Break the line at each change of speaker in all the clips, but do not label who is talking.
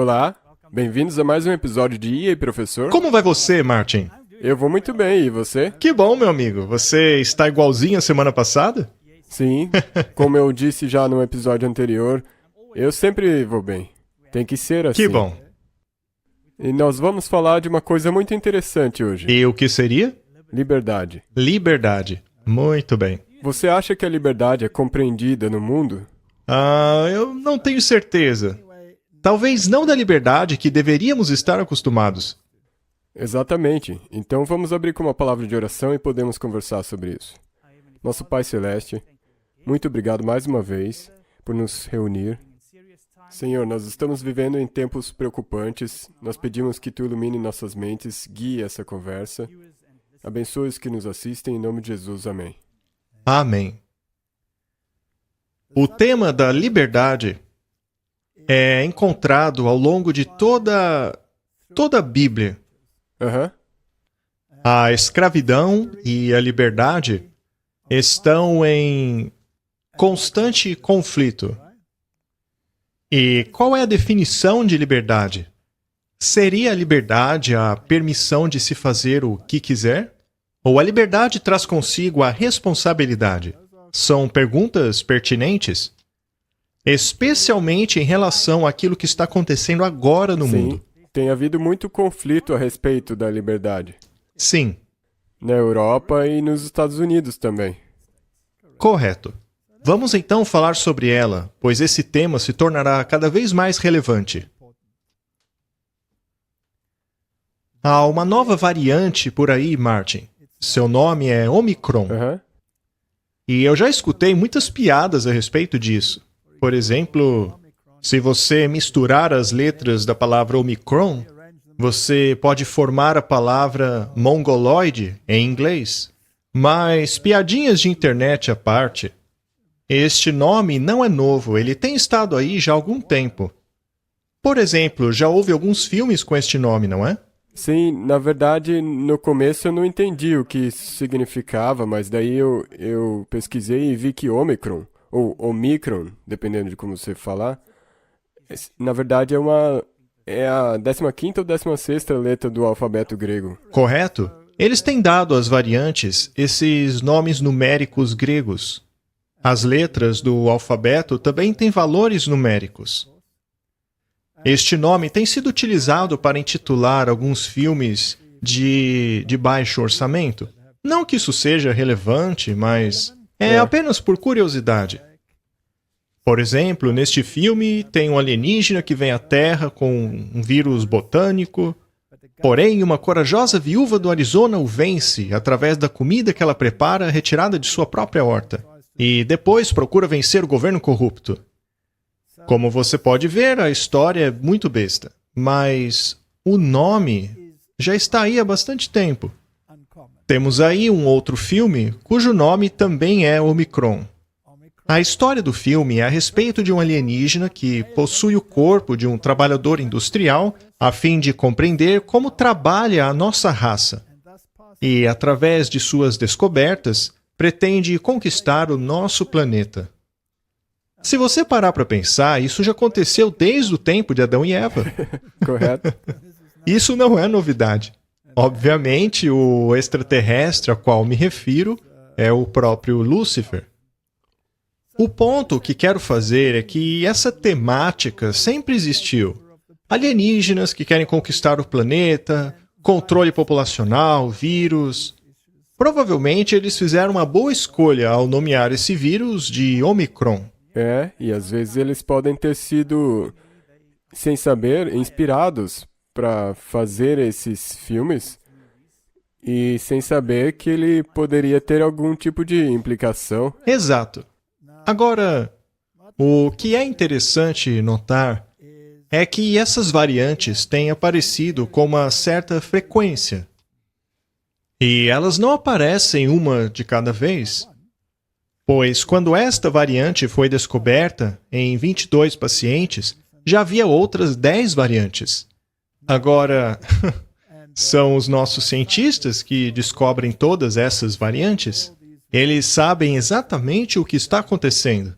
Olá, bem-vindos a mais um episódio de E aí, Professor?
Como vai você, Martin?
Eu vou muito bem, e você?
Que bom, meu amigo. Você está igualzinho a semana passada?
Sim, como eu disse já no episódio anterior, eu sempre vou bem. Tem que ser assim.
Que bom.
E nós vamos falar de uma coisa muito interessante hoje.
E o que seria?
Liberdade.
Liberdade. Muito bem.
Você acha que a liberdade é compreendida no mundo?
Eu não tenho certeza. Talvez não da liberdade que deveríamos estar acostumados.
Exatamente. Então vamos abrir com uma palavra de oração e podemos conversar sobre isso. Nosso Pai Celeste, muito obrigado mais uma vez por nos reunir. Senhor, nós estamos vivendo em tempos preocupantes. Nós pedimos que Tu ilumine nossas mentes, guie essa conversa. Abençoe os que nos assistem, em nome de Jesus. Amém.
Amém. O tema da liberdade é encontrado ao longo de toda a Bíblia. A escravidão e a liberdade estão em constante conflito. E qual é a definição de liberdade? Seria a liberdade a permissão de se fazer o que quiser? Ou a liberdade traz consigo a responsabilidade? São perguntas pertinentes, especialmente em relação àquilo que está acontecendo agora no mundo.
Sim, tem havido muito conflito a respeito da liberdade.
Sim.
Na Europa e nos Estados Unidos também.
Correto. Vamos então falar sobre ela, pois esse tema se tornará cada vez mais relevante. Há uma nova variante por aí, Martin. Seu nome é Omicron. E eu já escutei muitas piadas a respeito disso. Por exemplo, se você misturar as letras da palavra Omicron, você pode formar a palavra mongoloide em inglês. Mas, piadinhas de internet à parte, este nome não é novo, ele tem estado aí já há algum tempo. Por exemplo, já houve alguns filmes com este nome, não é?
Sim, na verdade, no começo eu não entendi o que isso significava, mas daí eu pesquisei e vi que Omicron, ou Omicron, dependendo de como você falar, na verdade é a 15ª ou 16ª letra do alfabeto grego.
Correto? Eles têm dado às variantes esses nomes numéricos gregos. As letras do alfabeto também têm valores numéricos. Este nome tem sido utilizado para intitular alguns filmes de baixo orçamento. Não que isso seja relevante, mas é apenas por curiosidade. Por exemplo, neste filme tem um alienígena que vem à Terra com um vírus botânico, porém uma corajosa viúva do Arizona o vence através da comida que ela prepara retirada de sua própria horta. E depois procura vencer o governo corrupto. Como você pode ver, a história é muito besta, mas o nome já está aí há bastante tempo. Temos aí um outro filme cujo nome também é Omicron. A história do filme é a respeito de um alienígena que possui o corpo de um trabalhador industrial a fim de compreender como trabalha a nossa raça. E, através de suas descobertas, pretende conquistar o nosso planeta. Se você parar para pensar, isso já aconteceu desde o tempo de Adão e Eva.
Correto?
Isso não é novidade. Obviamente, o extraterrestre a qual me refiro é o próprio Lúcifer. O ponto que quero fazer é que essa temática sempre existiu. Alienígenas que querem conquistar o planeta, controle populacional, vírus. Provavelmente eles fizeram uma boa escolha ao nomear esse vírus de Omicron.
E às vezes eles podem ter sido, sem saber, inspirados para fazer esses filmes e sem saber que ele poderia ter algum tipo de implicação.
Exato. Agora, o que é interessante notar é que essas variantes têm aparecido com uma certa frequência. E elas não aparecem uma de cada vez. Pois, quando esta variante foi descoberta em 22 pacientes, já havia outras 10 variantes. Agora, são os nossos cientistas que descobrem todas essas variantes? Eles sabem exatamente o que está acontecendo.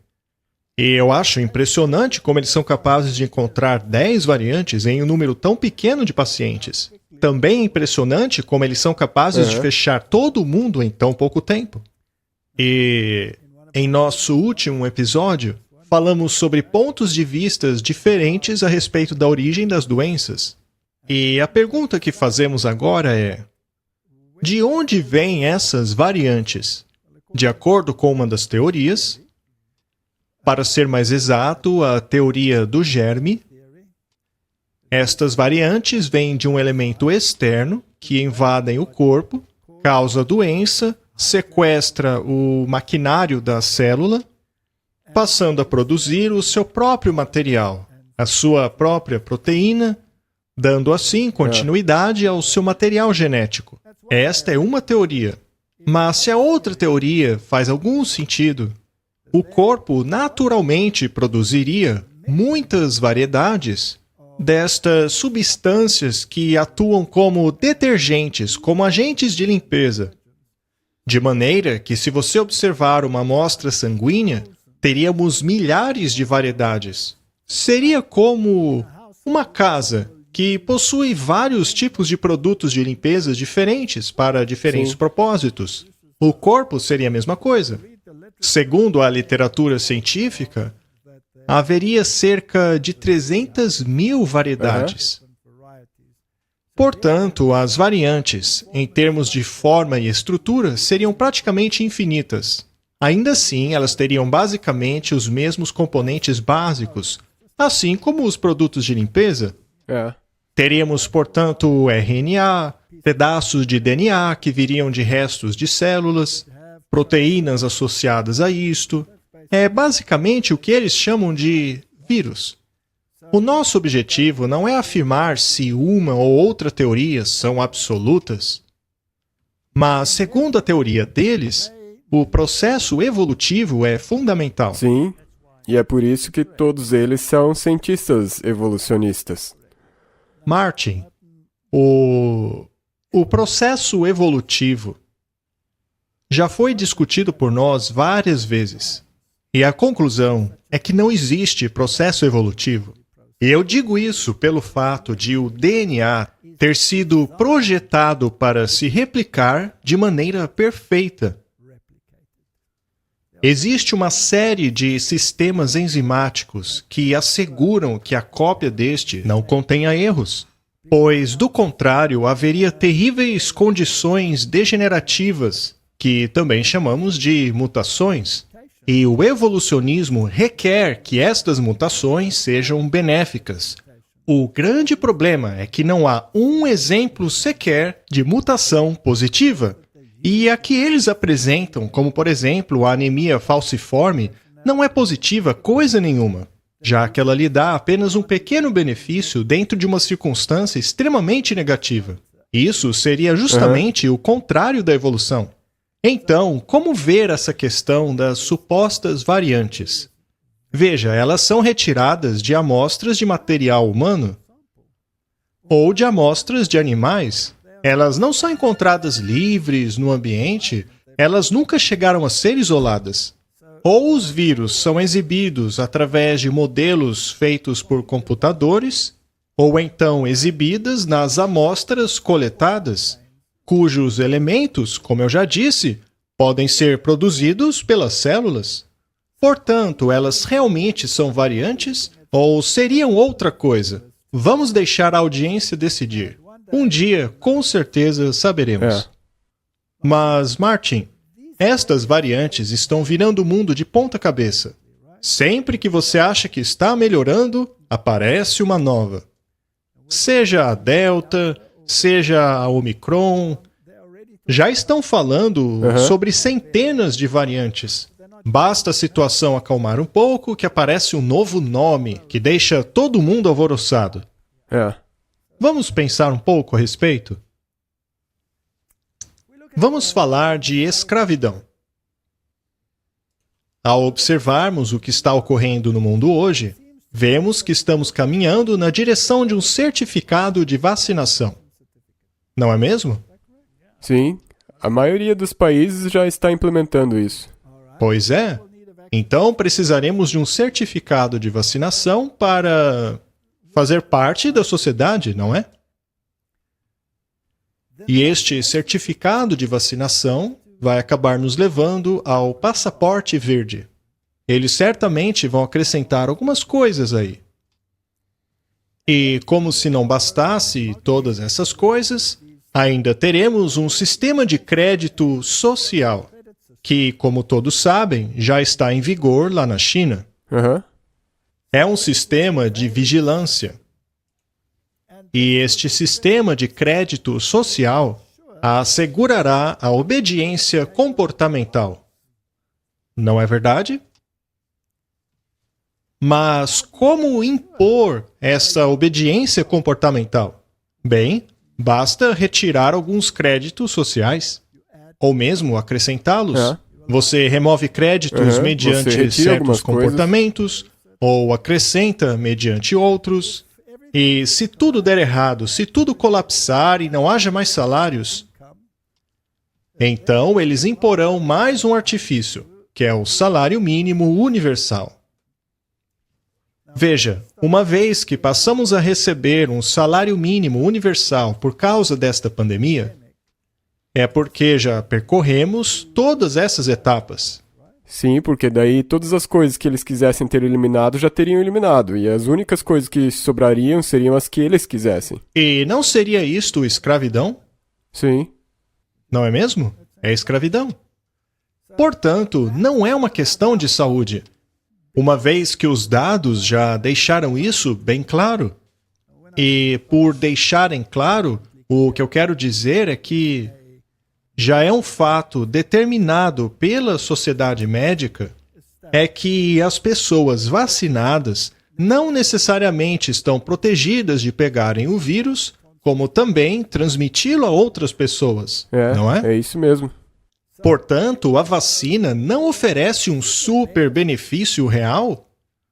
E eu acho impressionante como eles são capazes de encontrar 10 variantes em um número tão pequeno de pacientes. Também é impressionante como eles são capazes de fechar todo o mundo em tão pouco tempo. E em nosso último episódio, falamos sobre pontos de vistas diferentes a respeito da origem das doenças. E a pergunta que fazemos agora é: de onde vêm essas variantes? De acordo com uma das teorias, para ser mais exato, a teoria do germe, estas variantes vêm de um elemento externo que invadem o corpo, causa doença, sequestra o maquinário da célula, passando a produzir o seu próprio material, a sua própria proteína, dando assim continuidade ao seu material genético. Esta é uma teoria. Mas se a outra teoria faz algum sentido, o corpo naturalmente produziria muitas variedades destas substâncias que atuam como detergentes, como agentes de limpeza. De maneira que, se você observar uma amostra sanguínea, teríamos milhares de variedades. Seria como uma casa que possui vários tipos de produtos de limpeza diferentes para diferentes propósitos. O corpo seria a mesma coisa. Segundo a literatura científica, haveria cerca de 300.000 variedades. Portanto, as variantes, em termos de forma e estrutura, seriam praticamente infinitas. Ainda assim, elas teriam basicamente os mesmos componentes básicos, assim como os produtos de limpeza. Teríamos, portanto, RNA, pedaços de DNA que viriam de restos de células, proteínas associadas a isto. É basicamente o que eles chamam de vírus. O nosso objetivo não é afirmar se uma ou outra teoria são absolutas, mas, segundo a teoria deles, o processo evolutivo é fundamental.
Sim, e é por isso que todos eles são cientistas evolucionistas.
Martin, o processo evolutivo já foi discutido por nós várias vezes. E a conclusão é que não existe processo evolutivo. E eu digo isso pelo fato de o DNA ter sido projetado para se replicar de maneira perfeita. Existe uma série de sistemas enzimáticos que asseguram que a cópia deste não contenha erros, pois, do contrário, haveria terríveis condições degenerativas, que também chamamos de mutações. E o evolucionismo requer que estas mutações sejam benéficas. O grande problema é que não há um exemplo sequer de mutação positiva. E a que eles apresentam, como por exemplo a anemia falciforme, não é positiva coisa nenhuma, já que ela lhe dá apenas um pequeno benefício dentro de uma circunstância extremamente negativa. Isso seria justamente o contrário da evolução. Então, como ver essa questão das supostas variantes? Veja, elas são retiradas de amostras de material humano ou de amostras de animais. Elas não são encontradas livres no ambiente, elas nunca chegaram a ser isoladas. Ou os vírus são exibidos através de modelos feitos por computadores, ou então exibidas nas amostras coletadas, cujos elementos, como eu já disse, podem ser produzidos pelas células. Portanto, elas realmente são variantes ou seriam outra coisa? Vamos deixar a audiência decidir. Um dia, com certeza, saberemos. Mas, Martin, estas variantes estão virando o mundo de ponta cabeça. Sempre que você acha que está melhorando, aparece uma nova. Seja a Delta, seja a Omicron, já estão falando sobre centenas de variantes. Basta a situação acalmar um pouco que aparece um novo nome que deixa todo mundo alvoroçado. Vamos pensar um pouco a respeito? Vamos falar de escravidão. Ao observarmos o que está ocorrendo no mundo hoje, vemos que estamos caminhando na direção de um certificado de vacinação. Não é mesmo?
Sim, a maioria dos países já está implementando isso.
Pois é. Então, precisaremos de um certificado de vacinação para fazer parte da sociedade, não é? E este certificado de vacinação vai acabar nos levando ao passaporte verde. Eles certamente vão acrescentar algumas coisas aí. E como se não bastasse todas essas coisas, ainda teremos um sistema de crédito social, que, como todos sabem, já está em vigor lá na China.
Aham.
É um sistema de vigilância. E este sistema de crédito social assegurará a obediência comportamental. Não é verdade? Mas como impor essa obediência comportamental? Bem, basta retirar alguns créditos sociais, ou mesmo acrescentá-los.
É.
Você remove créditos
Você
mediante
retira
certos
algumas
comportamentos, ou acrescenta mediante outros. E se tudo der errado, se tudo colapsar e não haja mais salários, então eles imporão mais um artifício, que é o salário mínimo universal. Veja, uma vez que passamos a receber um salário mínimo universal por causa desta pandemia, é porque já percorremos todas essas etapas.
Sim, porque daí todas as coisas que eles quisessem ter eliminado já teriam eliminado, e as únicas coisas que sobrariam seriam as que eles quisessem.
E não seria isto escravidão?
Sim.
Não é mesmo? É escravidão. Portanto, não é uma questão de saúde, uma vez que os dados já deixaram isso bem claro. E por deixarem claro, o que eu quero dizer é que já é um fato determinado pela sociedade médica é que as pessoas vacinadas não necessariamente estão protegidas de pegarem o vírus, como também transmiti-lo a outras pessoas, não é?
É isso mesmo.
Portanto, a vacina não oferece um super benefício real?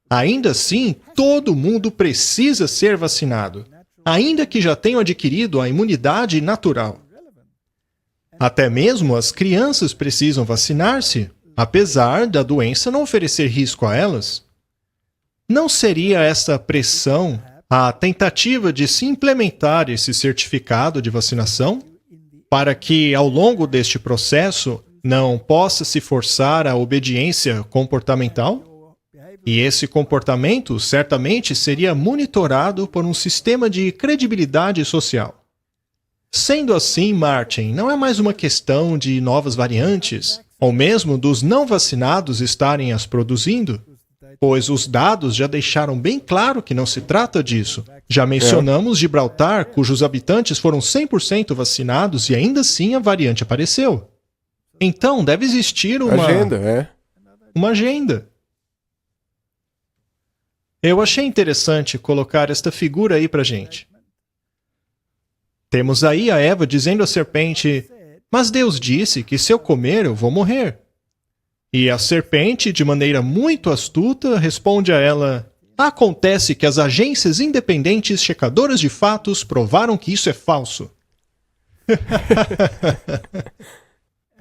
Ainda assim, todo mundo precisa ser vacinado, ainda que já tenham adquirido a imunidade natural. Até mesmo as crianças precisam vacinar-se, apesar da doença não oferecer risco a elas. Não seria essa pressão a tentativa de se implementar esse certificado de vacinação, para que, ao longo deste processo, não possa se forçar a obediência comportamental? E esse comportamento certamente seria monitorado por um sistema de credibilidade social. Sendo assim, Martin, não é mais uma questão de novas variantes, ou mesmo dos não vacinados estarem as produzindo, pois os dados já deixaram bem claro que não se trata disso. Já mencionamos Gibraltar, cujos habitantes foram 100% vacinados e ainda assim a variante apareceu. Então, deve existir uma agenda. Eu achei interessante colocar esta figura aí pra gente. Temos aí a Eva dizendo à serpente, mas Deus disse que se eu comer eu vou morrer. E a serpente, de maneira muito astuta, responde a ela, acontece que as agências independentes checadoras de fatos provaram que isso é falso.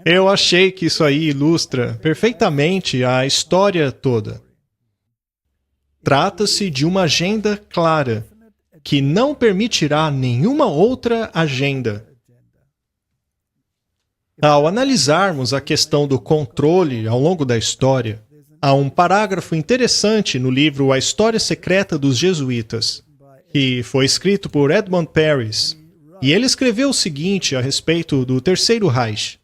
Eu achei que isso aí ilustra perfeitamente a história toda. Trata-se de uma agenda clara, que não permitirá nenhuma outra agenda. Ao analisarmos a questão do controle ao longo da história, há um parágrafo interessante no livro A História Secreta dos Jesuítas, que foi escrito por Edmund Paris, e ele escreveu o seguinte a respeito do Terceiro Reich.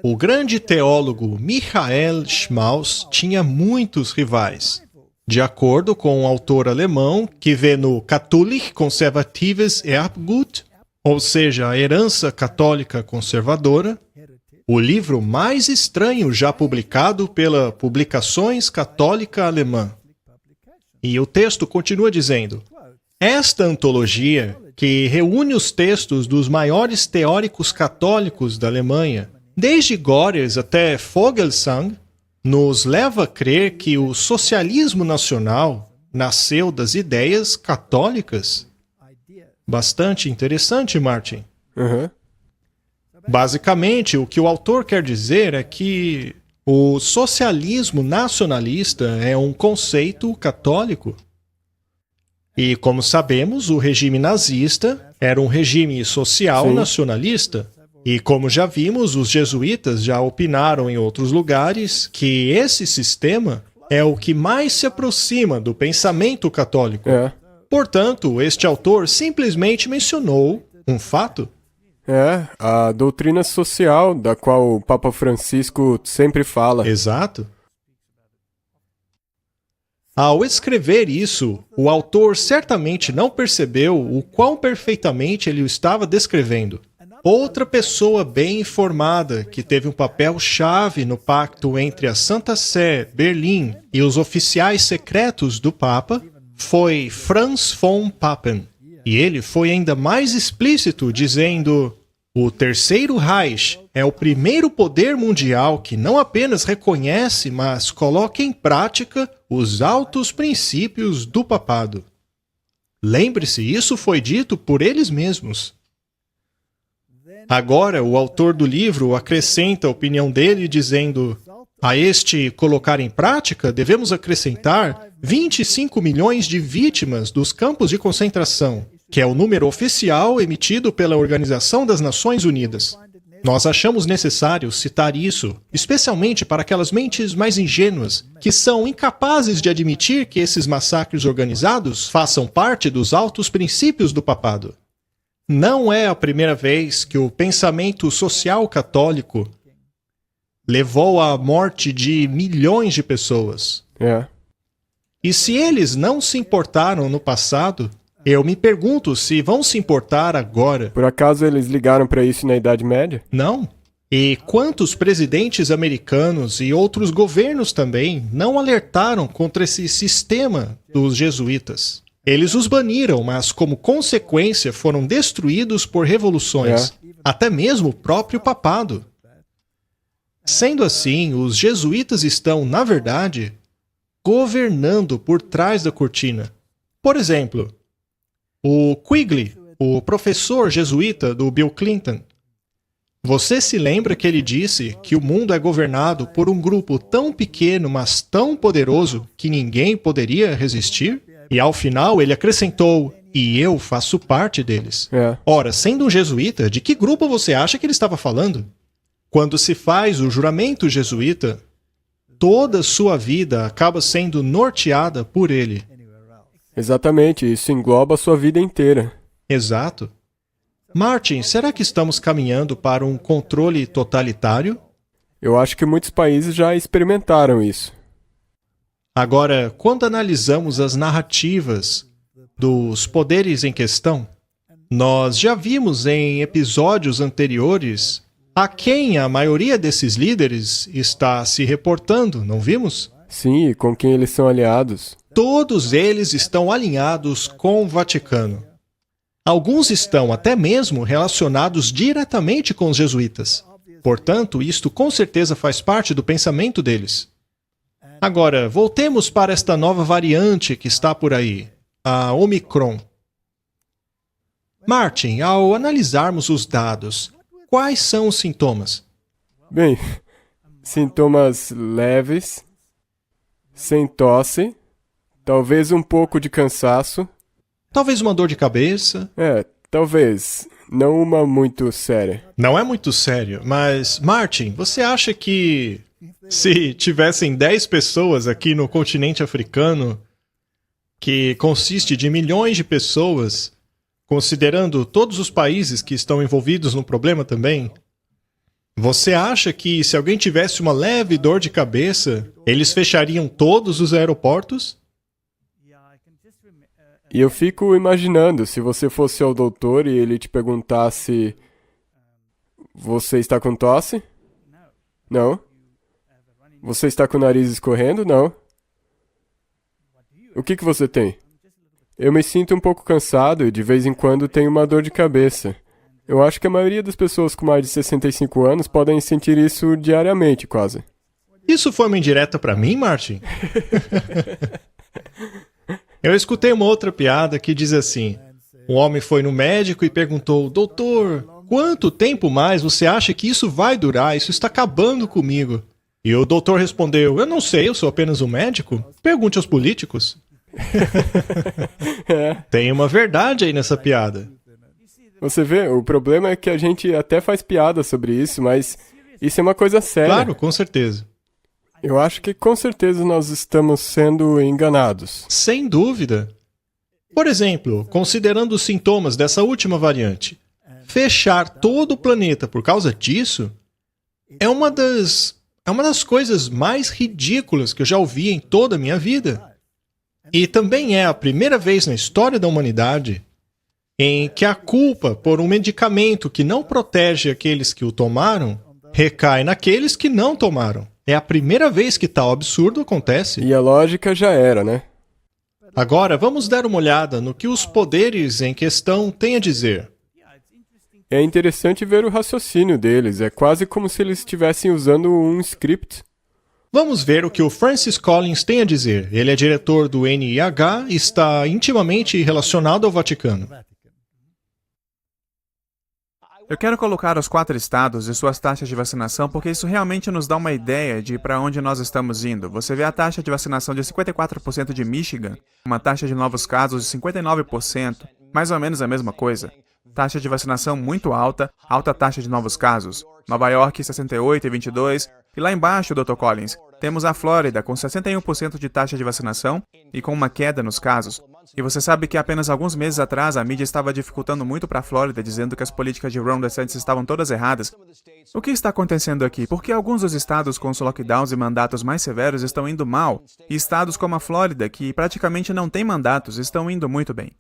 O grande teólogo Michael Schmaus tinha muitos rivais. De acordo com um autor alemão que vê no Katholisch Conservatives Erbgut, ou seja, a herança católica conservadora, o livro mais estranho já publicado pela Publicações Católica Alemã. E o texto continua dizendo, esta antologia, que reúne os textos dos maiores teóricos católicos da Alemanha, desde Görres até Vogelsang, nos leva a crer que o socialismo nacional nasceu das ideias católicas. Bastante interessante, Martin.
Uhum.
Basicamente, o que o autor quer dizer é que O socialismo nacionalista é um conceito católico. E, como sabemos, o regime nazista era um regime social
Sim.
nacionalista. E, como já vimos, os jesuítas já opinaram em outros lugares que esse sistema é o que mais se aproxima do pensamento católico.
É.
Portanto, este autor simplesmente mencionou um fato.
É, a doutrina social da qual o Papa Francisco sempre fala.
Exato. Ao escrever isso, o autor certamente não percebeu o quão perfeitamente ele o estava descrevendo. Outra pessoa bem informada que teve um papel-chave no pacto entre a Santa Sé, Berlim e os oficiais secretos do Papa foi Franz von Papen. E ele foi ainda mais explícito, dizendo: o Terceiro Reich é o primeiro poder mundial que não apenas reconhece, mas coloca em prática os altos princípios do papado. Lembre-se, isso foi dito por eles mesmos. Agora, o autor do livro acrescenta a opinião dele, dizendo: a este colocar em prática, devemos acrescentar 25 milhões de vítimas dos campos de concentração, que é o número oficial emitido pela Organização das Nações Unidas. Nós achamos necessário citar isso, especialmente para aquelas mentes mais ingênuas, que são incapazes de admitir que esses massacres organizados façam parte dos altos princípios do papado. Não é a primeira vez que o pensamento social católico levou à morte de milhões de pessoas.
É.
E se eles não se importaram no passado, eu me pergunto se vão se importar agora.
Por acaso eles ligaram para isso na Idade Média?
Não? E quantos presidentes americanos e outros governos também não alertaram contra esse sistema dos jesuítas? Eles os baniram, mas como consequência foram destruídos por revoluções. Até mesmo o próprio papado. Sendo assim, os jesuítas estão, na verdade, governando por trás da cortina. Por exemplo, o Quigley, o professor jesuíta do Bill Clinton. Você se lembra que ele disse que o mundo é governado por um grupo tão pequeno, mas tão poderoso, que ninguém poderia resistir? E ao final ele acrescentou: e eu faço parte deles.
É.
Ora, sendo um jesuíta, de que grupo você acha que ele estava falando? Quando se faz o juramento jesuíta, toda sua vida acaba sendo norteada por ele.
Exatamente, isso engloba a sua vida inteira.
Exato. Martin, será que estamos caminhando para um controle totalitário?
Eu acho que muitos países já experimentaram isso.
Agora, quando analisamos as narrativas dos poderes em questão, nós já vimos em episódios anteriores a quem a maioria desses líderes está se reportando, não vimos?
Sim, e com quem eles são aliados.
Todos eles estão alinhados com o Vaticano. Alguns estão até mesmo relacionados diretamente com os jesuítas. Portanto, isto com certeza faz parte do pensamento deles. Agora, voltemos para esta nova variante que está por aí, a Omicron. Martin, ao analisarmos os dados, quais são os sintomas?
Bem, sintomas leves, sem tosse, talvez um pouco de cansaço.
Talvez uma dor de cabeça.
Talvez. Não uma muito séria.
Não é muito sério, mas, Martin, você acha que se tivessem 10 pessoas aqui no continente africano, que consiste de milhões de pessoas, considerando todos os países que estão envolvidos no problema também, você acha que se alguém tivesse uma leve dor de cabeça, eles fechariam todos os aeroportos?
E eu fico imaginando, se você fosse ao doutor e ele te perguntasse: você está com tosse? Não. Você está com o nariz escorrendo? Não. O que você tem? Eu me sinto um pouco cansado e de vez em quando tenho uma dor de cabeça. Eu acho que a maioria das pessoas com mais de 65 anos podem sentir isso diariamente, quase.
Isso foi uma indireta para mim, Martin? Eu escutei uma outra piada que diz assim: um homem foi no médico e perguntou: doutor, quanto tempo mais você acha que isso vai durar? Isso está acabando comigo. E o doutor respondeu, eu não sei, eu sou apenas um médico. Pergunte aos políticos. Tem uma verdade aí nessa piada.
Você vê, o problema é que a gente até faz piada sobre isso, mas isso é uma coisa séria.
Claro, com certeza.
Eu acho que com certeza nós estamos sendo enganados.
Sem dúvida. Por exemplo, considerando os sintomas dessa última variante, fechar todo o planeta por causa disso é uma das coisas mais ridículas que eu já ouvi em toda a minha vida. E também é a primeira vez na história da humanidade em que a culpa por um medicamento que não protege aqueles que o tomaram recai naqueles que não tomaram. É a primeira vez que tal absurdo acontece.
E a lógica já era, né?
Agora, vamos dar uma olhada no que os poderes em questão têm a dizer.
É interessante ver o raciocínio deles. É quase como se eles estivessem usando um script.
Vamos ver o que o Francis Collins tem a dizer. Ele é diretor do NIH e está intimamente relacionado ao Vaticano.
Eu quero colocar os 4 estados e suas taxas de vacinação porque isso realmente nos dá uma ideia de para onde nós estamos indo. Você vê a taxa de vacinação de 54% de Michigan, uma taxa de novos casos de 59%, mais ou menos a mesma coisa. Taxa de vacinação muito alta, alta taxa de novos casos. Nova York 68 e 22, e lá embaixo, Dr. Collins, temos a Flórida com 61% de taxa de vacinação e com uma queda nos casos. E você sabe que apenas alguns meses atrás a mídia estava dificultando muito para a Flórida, dizendo que as políticas de Ron DeSantis estavam todas erradas. O que está acontecendo aqui? Por que alguns dos estados com os lockdowns e mandatos mais severos estão indo mal, e estados como a Flórida, que praticamente não tem mandatos, estão indo muito bem?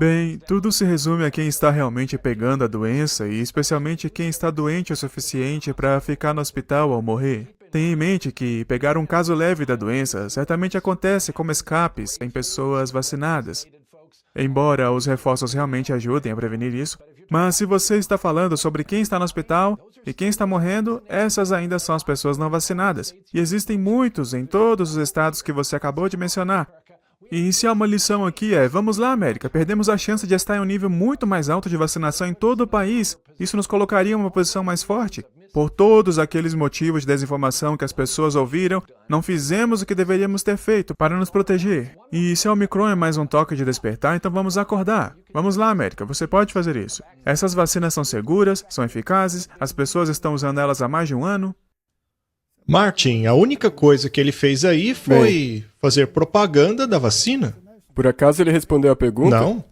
Bem, tudo se resume a quem está realmente pegando a doença e especialmente quem está doente o suficiente para ficar no hospital ou morrer. Tenha em mente que pegar um caso leve da doença certamente acontece como escapes em pessoas vacinadas. Embora os reforços realmente ajudem a prevenir isso, mas se você está falando sobre quem está no hospital e quem está morrendo, essas ainda são as pessoas não vacinadas. E existem muitos em todos os estados que você acabou de mencionar. E se há uma lição aqui vamos lá, América, perdemos a chance de estar em um nível muito mais alto de vacinação em todo o país. Isso nos colocaria em uma posição mais forte. Por todos aqueles motivos de desinformação que as pessoas ouviram, não fizemos o que deveríamos ter feito para nos proteger. E se a Omicron é mais um toque de despertar, então vamos acordar. Vamos lá, América, você pode fazer isso. Essas vacinas são seguras, são eficazes, as pessoas estão usando elas há mais de um ano.
Martin, a única coisa que ele fez aí foi fazer propaganda da vacina.
Por acaso ele respondeu a pergunta?
Não.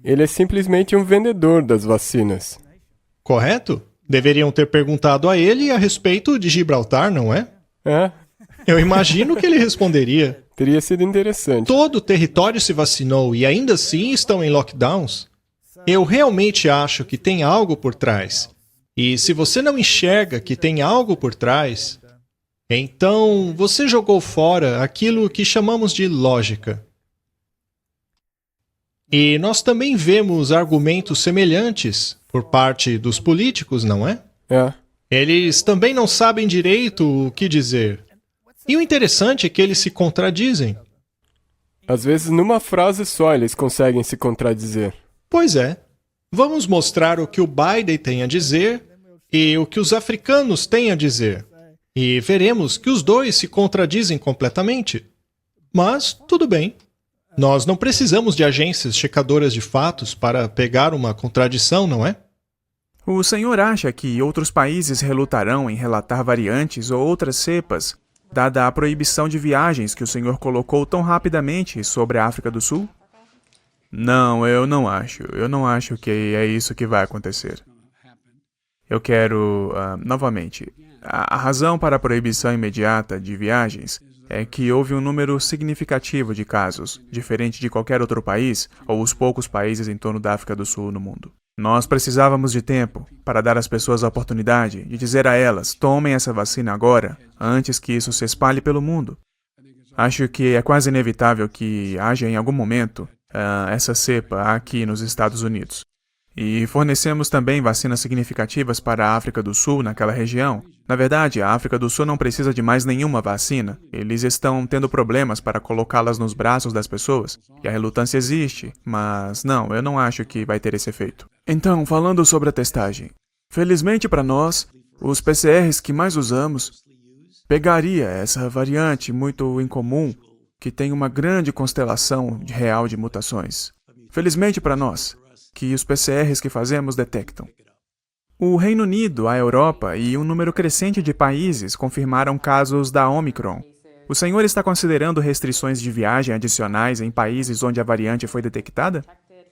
Ele é simplesmente um vendedor das vacinas.
Correto? Deveriam ter perguntado a ele a respeito de Gibraltar, não é?
É,
Eu imagino que ele responderia.
teria sido interessante.
Todo o território se vacinou e ainda assim estão em lockdowns? Eu realmente acho que tem algo por trás. E se você não enxerga que tem algo por trás, então você jogou fora aquilo que chamamos de lógica. E nós também vemos argumentos semelhantes por parte dos políticos, não é?
É,
Eles também não sabem direito o que dizer. E o interessante é que eles se contradizem.
às vezes numa frase só eles conseguem se contradizer.
Pois é. Vamos mostrar o que o Biden tem a dizer e o que os africanos têm a dizer. E veremos que os dois se contradizem completamente. Mas, tudo bem. Nós não precisamos de agências checadoras de fatos para pegar uma contradição, não é?
O senhor acha que outros países relutarão em relatar variantes ou outras cepas, dada a proibição de viagens que o senhor colocou tão rapidamente sobre a África do Sul? Não, eu não acho. Eu não acho que é isso que vai acontecer. Eu quero, novamente, a razão para a proibição imediata de viagens é que houve um número significativo de casos, diferente de qualquer outro país ou os poucos países em torno da África do Sul no mundo. Nós precisávamos de tempo para dar às pessoas a oportunidade de dizer a elas, tomem essa vacina agora, antes que isso se espalhe pelo mundo. Acho que é quase inevitável que haja em algum momento essa cepa aqui nos Estados Unidos. E fornecemos também vacinas significativas para a África do Sul naquela região. Na verdade, a África do Sul não precisa de mais nenhuma vacina. Eles estão tendo problemas para colocá-las nos braços das pessoas. E a relutância existe, mas não, eu não acho que vai ter esse efeito. Então, falando sobre a testagem. Felizmente para nós, os PCRs que mais usamos, pegaria essa variante muito incomum, que tem uma grande constelação real de mutações. Felizmente para nós, que os PCRs que fazemos detectam. O Reino Unido, a Europa e um número crescente de países confirmaram casos da Omicron. O senhor está considerando restrições de viagem adicionais em países onde a variante foi detectada?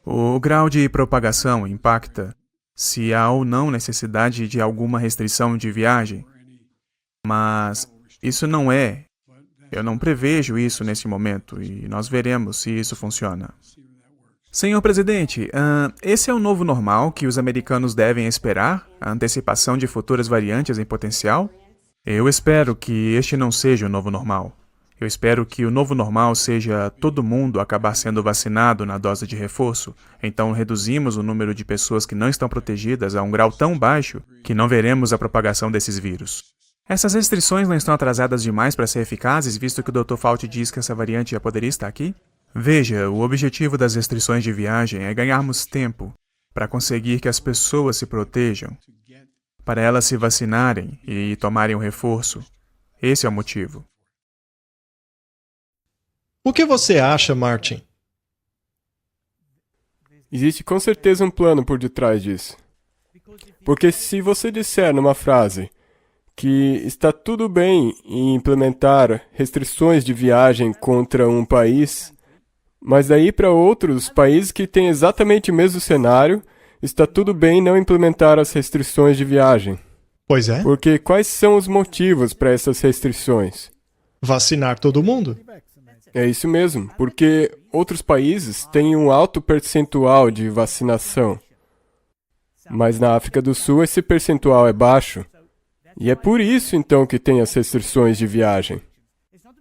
O grau de propagação impacta se há ou não necessidade de alguma restrição de viagem. Mas isso não é. Eu não prevejo isso nesse momento e nós veremos se isso funciona. Senhor presidente, esse é o novo normal que os americanos devem esperar? A antecipação de futuras variantes em potencial? Eu espero que este não seja o novo normal. Eu espero que o novo normal seja todo mundo acabar sendo vacinado na dose de reforço. Então reduzimos o número de pessoas que não estão protegidas a um grau tão baixo que não veremos a propagação desses vírus. Essas restrições não estão atrasadas demais para ser eficazes, visto que o Dr. Fauci diz que essa variante já poderia estar aqui? Veja, o objetivo das restrições de viagem é ganharmos tempo para conseguir que as pessoas se protejam, para elas se vacinarem e tomarem o reforço. Esse é o motivo.
O que você acha, Martin?
Existe com certeza um plano por detrás disso. Porque se você disser numa frase que está tudo bem em implementar restrições de viagem contra um país, mas daí para outros países que têm exatamente o mesmo cenário, está tudo bem não implementar as restrições de viagem.
Pois é.
Porque quais são os motivos para essas restrições?
Vacinar todo mundo?
É isso mesmo, porque outros países têm um alto percentual de vacinação. Mas na África do Sul esse percentual é baixo. E é por isso então que tem as restrições de viagem.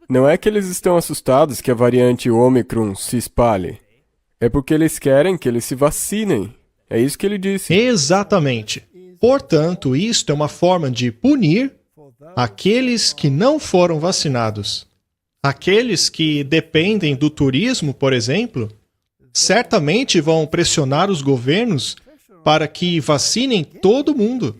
Não é que eles estão assustados que a variante Omicron se espalhe. É porque eles querem que eles se vacinem. É isso que ele disse.
Exatamente. Portanto, isto é uma forma de punir aqueles que não foram vacinados. Aqueles que dependem do turismo, por exemplo, certamente vão pressionar os governos para que vacinem todo mundo.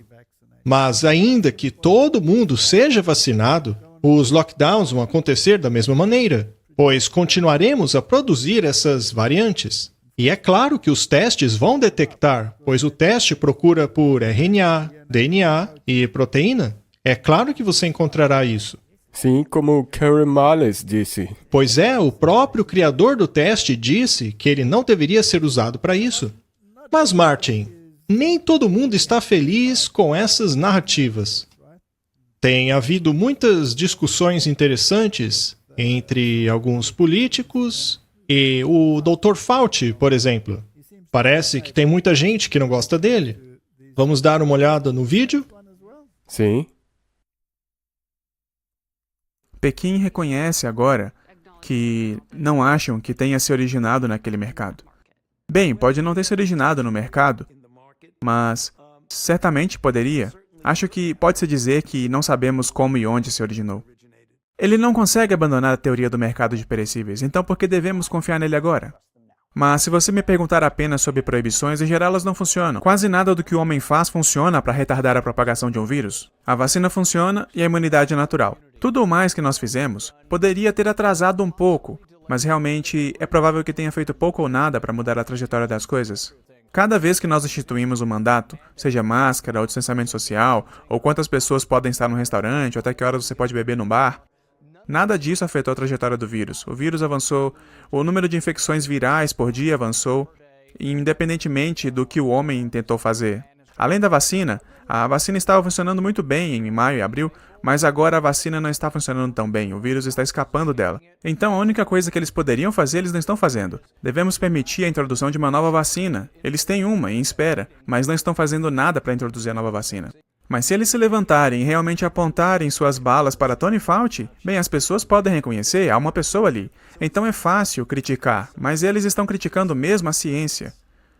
Mas ainda que todo mundo seja vacinado, os lockdowns vão acontecer da mesma maneira, pois continuaremos a produzir essas variantes. E é claro que os testes vão detectar, pois o teste procura por RNA, DNA e proteína. É claro que você encontrará isso.
Sim, como Karen Mullis disse.
Pois é, o próprio criador do teste disse que ele não deveria ser usado para isso. Mas, Martin, nem todo mundo está feliz com essas narrativas. Tem havido muitas discussões interessantes entre alguns políticos e o Dr. Fauci, por exemplo. Parece que tem muita gente que não gosta dele. Vamos dar uma olhada no vídeo?
Sim.
Pequim reconhece agora que não acham que tenha se originado naquele mercado. Bem, pode não ter se originado no mercado, mas certamente poderia. Acho que pode-se dizer que não sabemos como e onde se originou. Ele não consegue abandonar a teoria do mercado de perecíveis, então por que devemos confiar nele agora? Mas se você me perguntar apenas sobre proibições, em geral elas não funcionam. Quase nada do que o homem faz funciona para retardar a propagação de um vírus. A vacina funciona e a imunidade é natural. Tudo o mais que nós fizemos poderia ter atrasado um pouco, mas realmente é provável que tenha feito pouco ou nada para mudar a trajetória das coisas. Cada vez que nós instituímos um mandato, seja máscara ou distanciamento social, ou quantas pessoas podem estar num restaurante, ou até que horas você pode beber num bar, nada disso afetou a trajetória do vírus. O vírus avançou, o número de infecções virais por dia avançou, independentemente do que o homem tentou fazer. Além da vacina, a vacina estava funcionando muito bem em maio e abril, mas agora a vacina não está funcionando tão bem, o vírus está escapando dela. Então a única coisa que eles poderiam fazer, eles não estão fazendo. Devemos permitir a introdução de uma nova vacina. Eles têm uma em espera, mas não estão fazendo nada para introduzir a nova vacina. Mas se eles se levantarem e realmente apontarem suas balas para Tony Fauci, bem, as pessoas podem reconhecer, há uma pessoa ali. Então é fácil criticar, mas eles estão criticando mesmo a ciência,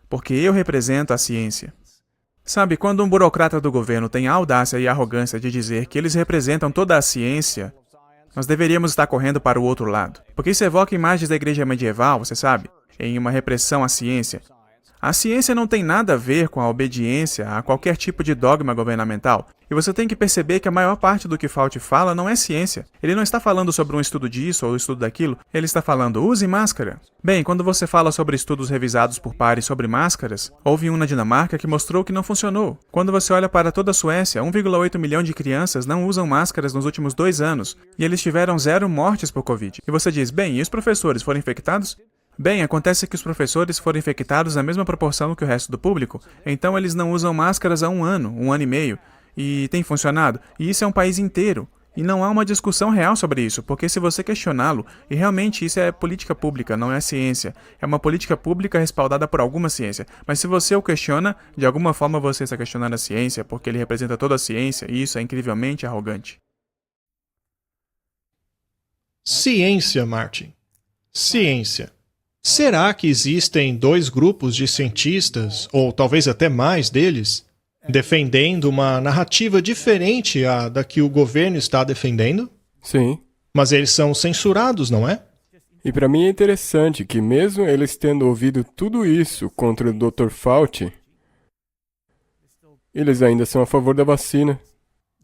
porque eu represento a ciência. Sabe, quando um burocrata do governo tem a audácia e a arrogância de dizer que eles representam toda a ciência, nós deveríamos estar correndo para o outro lado. Porque isso evoca imagens da igreja medieval, você sabe, em uma repressão à ciência. A ciência não tem nada a ver com a obediência a qualquer tipo de dogma governamental. E você tem que perceber que a maior parte do que Fauci fala não é ciência. Ele não está falando sobre um estudo disso ou estudo daquilo. Ele está falando, use máscara. Bem, quando você fala sobre estudos revisados por pares sobre máscaras, houve um na Dinamarca que mostrou que não funcionou. Quando você olha para toda a Suécia, 1,8 milhão de crianças não usam máscaras nos últimos 2 anos. E eles tiveram 0 mortes por Covid. E você diz, bem, e os professores foram infectados? Bem, acontece que os professores foram infectados na mesma proporção que o resto do público, então eles não usam máscaras há 1 ano, 1 ano e meio, e tem funcionado, e isso é um país inteiro. E não há uma discussão real sobre isso, porque se você questioná-lo, e realmente isso é política pública, não é ciência, é uma política pública respaldada por alguma ciência, mas se você o questiona, de alguma forma você está questionando a ciência, porque ele representa toda a ciência, e isso é incrivelmente arrogante.
Ciência, Martin. Ciência. Será que existem 2 grupos de cientistas, ou talvez até mais deles, defendendo uma narrativa diferente da que o governo está defendendo?
Sim.
Mas eles são censurados, não é?
E para mim é interessante que mesmo eles tendo ouvido tudo isso contra o Dr. Fauci, eles ainda são a favor da vacina.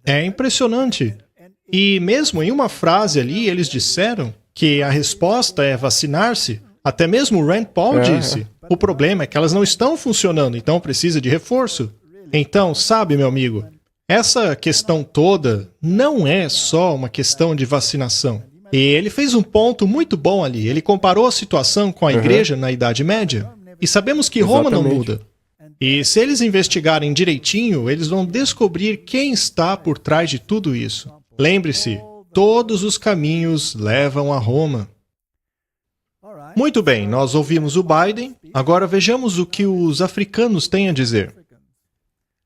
É impressionante. E mesmo em uma frase ali, eles disseram que a resposta é vacinar-se. Até mesmo o Rand Paul disse. O problema é que elas não estão funcionando, então precisa de reforço. Então, sabe, meu amigo, essa questão toda não é só uma questão de vacinação. E ele fez um ponto muito bom ali. Ele comparou a situação com a igreja na Idade Média. E sabemos que Roma não muda. E se eles investigarem direitinho, eles vão descobrir quem está por trás de tudo isso. Lembre-se, todos os caminhos levam a Roma. Muito bem, nós ouvimos o Biden, agora vejamos o que os africanos têm a dizer.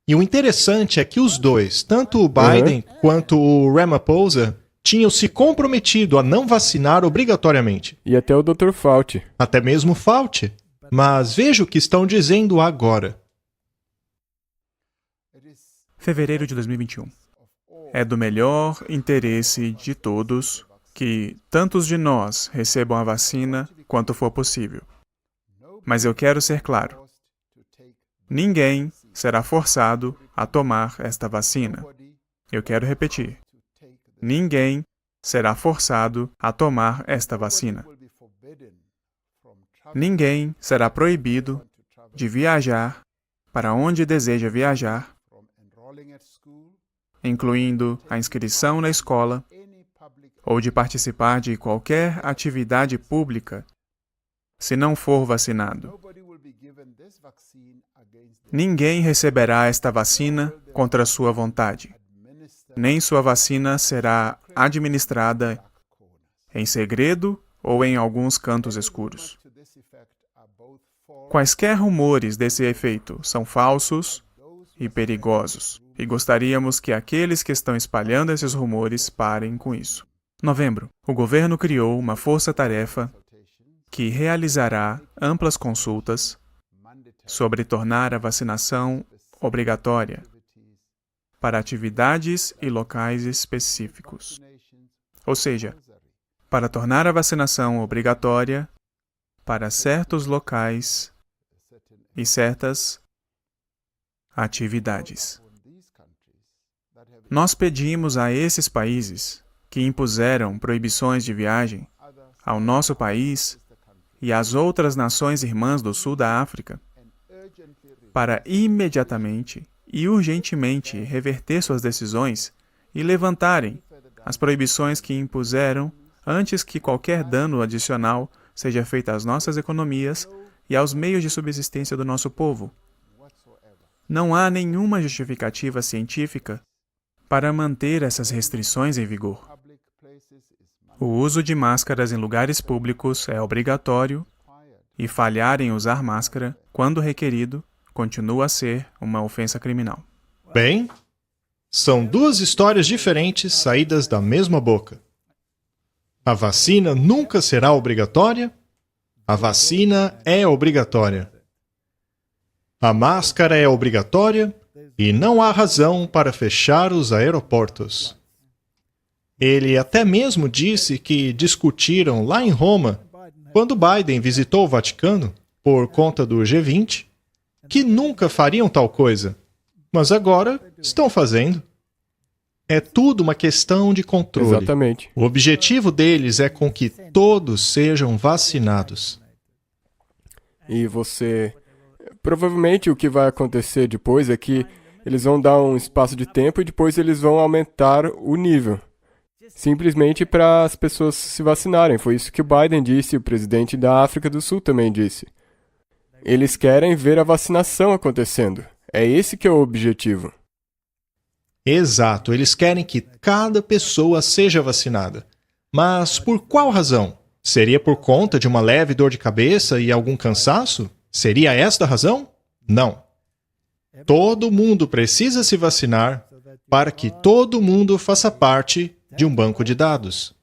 E o interessante é que os dois, tanto o Biden quanto o Ramaphosa, tinham se comprometido a não vacinar obrigatoriamente.
E até o Dr. Fauci.
Até mesmo Fauci. Mas veja o que estão dizendo agora.
Fevereiro de 2021. É do melhor interesse de todos que tantos de nós recebam a vacina quanto for possível. Mas eu quero ser claro. Ninguém será forçado a tomar esta vacina. Eu quero repetir. Ninguém será forçado a tomar esta vacina. Ninguém será proibido de viajar para onde deseja viajar, incluindo a inscrição na escola, ou de participar de qualquer atividade pública, se não for vacinado. Ninguém receberá esta vacina contra sua vontade. Nem sua vacina será administrada em segredo ou em alguns cantos escuros. Quaisquer rumores desse efeito são falsos e perigosos, e gostaríamos que aqueles que estão espalhando esses rumores parem com isso. Novembro. O governo criou uma força-tarefa que realizará amplas consultas sobre tornar a vacinação obrigatória para atividades e locais específicos. Ou seja, para tornar a vacinação obrigatória para certos locais e certas atividades. Nós pedimos a esses países que impuseram proibições de viagem ao nosso país e às outras nações irmãs do sul da África para imediatamente e urgentemente reverter suas decisões e levantarem as proibições que impuseram antes que qualquer dano adicional seja feito às nossas economias e aos meios de subsistência do nosso povo. Não há nenhuma justificativa científica para manter essas restrições em vigor. O uso de máscaras em lugares públicos é obrigatório e falhar em usar máscara, quando requerido, continua a ser uma ofensa criminal.
Bem, são 2 histórias diferentes saídas da mesma boca. A vacina nunca será obrigatória. A vacina é obrigatória. A máscara é obrigatória e não há razão para fechar os aeroportos. Ele até mesmo disse que discutiram lá em Roma, quando Biden visitou o Vaticano, por conta do G20, que nunca fariam tal coisa, mas agora estão fazendo. É tudo uma questão de controle.
Exatamente.
O objetivo deles é com que todos sejam vacinados.
E você... Provavelmente o que vai acontecer depois é que eles vão dar um espaço de tempo e depois eles vão aumentar o nível. Simplesmente para as pessoas se vacinarem. Foi isso que o Biden disse, o presidente da África do Sul também disse. Eles querem ver a vacinação acontecendo. É esse que é o objetivo.
Exato, eles querem que cada pessoa seja vacinada. Mas por qual razão? Seria por conta de uma leve dor de cabeça e algum cansaço? Seria esta a razão? Não. Todo mundo precisa se vacinar para que todo mundo faça parte de um banco de dados.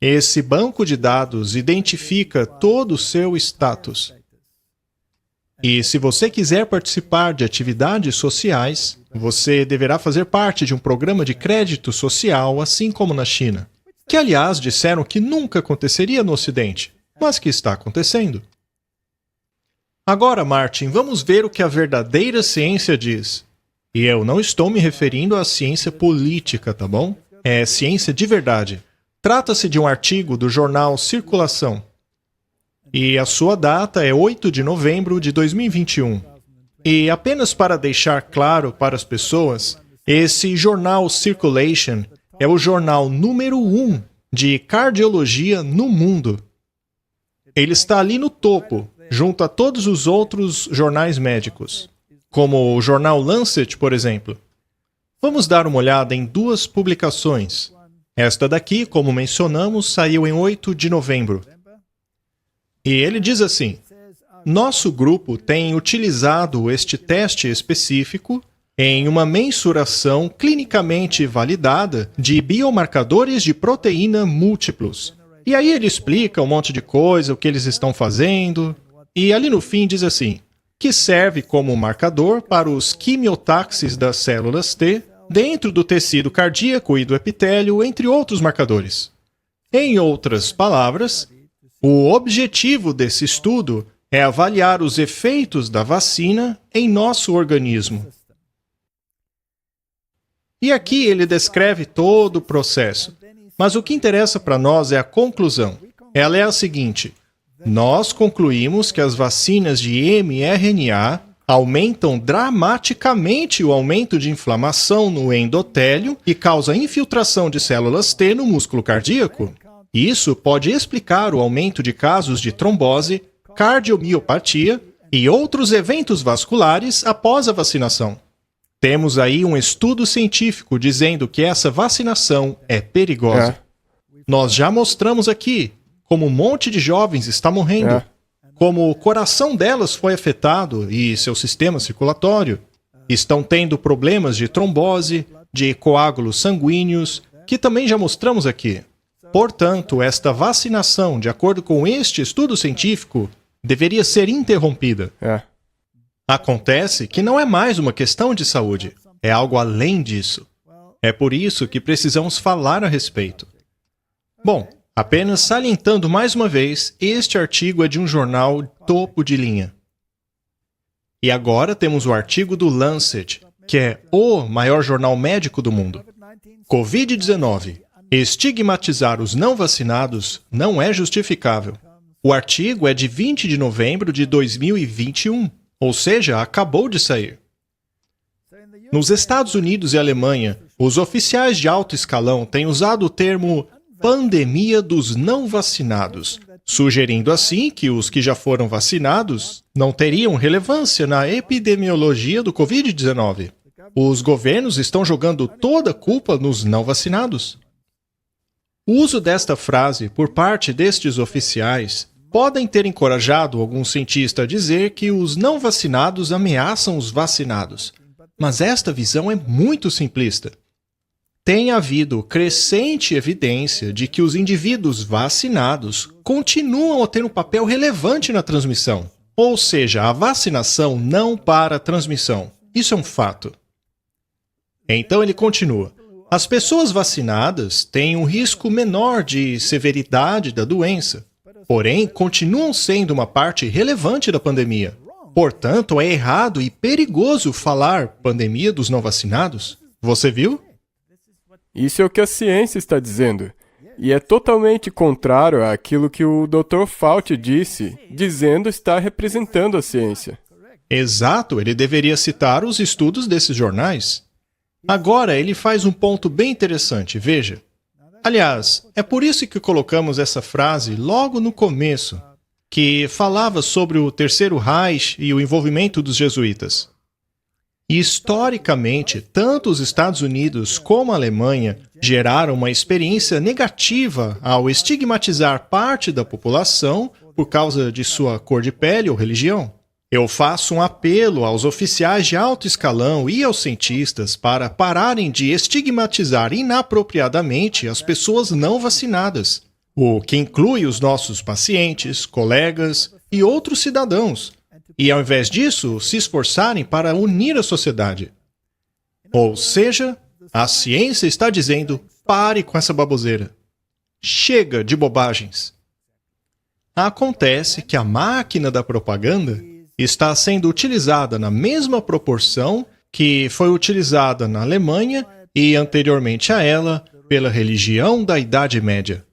Esse banco de dados identifica todo o seu status. E se você quiser participar de atividades sociais, você deverá fazer parte de um programa de crédito social, assim como na China, que aliás disseram que nunca aconteceria no Ocidente, mas que está acontecendo. Agora, Martin, vamos ver o que a verdadeira ciência diz. E eu não estou me referindo à ciência política, tá bom? É ciência de verdade. Trata-se de um artigo do jornal Circulação. E a sua data é 8 de novembro de 2021. E apenas para deixar claro para as pessoas, esse jornal Circulation é o jornal número 1 de cardiologia no mundo. Ele está ali no topo, junto a todos os outros jornais médicos, como o jornal Lancet, por exemplo. Vamos dar uma olhada em duas publicações. Esta daqui, como mencionamos, saiu em 8 de novembro. E ele diz assim: nosso grupo tem utilizado este teste específico em uma mensuração clinicamente validada de biomarcadores de proteína múltiplos. E aí ele explica um monte de coisa, o que eles estão fazendo. E ali no fim diz assim, que serve como marcador para os quimiotaxis das células T dentro do tecido cardíaco e do epitélio, entre outros marcadores. Em outras palavras, o objetivo desse estudo é avaliar os efeitos da vacina em nosso organismo. E aqui ele descreve todo o processo. Mas o que interessa para nós é a conclusão. Ela é a seguinte: nós concluímos que as vacinas de mRNA aumentam dramaticamente o aumento de inflamação no endotélio e causa infiltração de células T no músculo cardíaco. Isso pode explicar o aumento de casos de trombose, cardiomiopatia e outros eventos vasculares após a vacinação. Temos aí um estudo científico dizendo que essa vacinação é perigosa. Nós já mostramos aqui como um monte de jovens está morrendo, como o coração delas foi afetado e seu sistema circulatório. Estão tendo problemas de trombose, de coágulos sanguíneos, que também já mostramos aqui. Portanto, esta vacinação, de acordo com este estudo científico, deveria ser interrompida. Acontece que não é mais uma questão de saúde, é algo além disso. É por isso que precisamos falar a respeito. Bom, apenas salientando mais uma vez, este artigo é de um jornal topo de linha. E agora temos o artigo do Lancet, que é o maior jornal médico do mundo. Covid-19. Estigmatizar os não vacinados não é justificável. O artigo é de 20 de novembro de 2021, ou seja, acabou de sair. Nos Estados Unidos e Alemanha, os oficiais de alto escalão têm usado o termo pandemia dos não vacinados, sugerindo assim que os que já foram vacinados não teriam relevância na epidemiologia do Covid-19. Os governos estão jogando toda a culpa nos não vacinados. O uso desta frase por parte destes oficiais podem ter encorajado algum cientista a dizer que os não vacinados ameaçam os vacinados, mas esta visão é muito simplista. Tem havido crescente evidência de que os indivíduos vacinados continuam a ter um papel relevante na transmissão. Ou seja, a vacinação não para a transmissão. Isso é um fato. Então ele continua. As pessoas vacinadas têm um risco menor de severidade da doença, porém continuam sendo uma parte relevante da pandemia. Portanto, é errado e perigoso falar pandemia dos não vacinados. Você viu?
Isso é o que a ciência está dizendo. E é totalmente contrário àquilo que o Dr. Fauci disse, dizendo estar representando a ciência.
Exato, ele deveria citar os estudos desses jornais. Agora, ele faz um ponto bem interessante, veja. Aliás, é por isso que colocamos essa frase logo no começo, que falava sobre o Terceiro Reich e o envolvimento dos jesuítas. Historicamente, tanto os Estados Unidos como a Alemanha geraram uma experiência negativa ao estigmatizar parte da população por causa de sua cor de pele ou religião. Eu faço um apelo aos oficiais de alto escalão e aos cientistas para pararem de estigmatizar inapropriadamente as pessoas não vacinadas, o que inclui os nossos pacientes, colegas e outros cidadãos, e ao invés disso, se esforçarem para unir a sociedade. Ou seja, a ciência está dizendo, pare com essa baboseira. Chega de bobagens. Acontece que a máquina da propaganda está sendo utilizada na mesma proporção que foi utilizada na Alemanha e anteriormente a ela pela religião da Idade Média.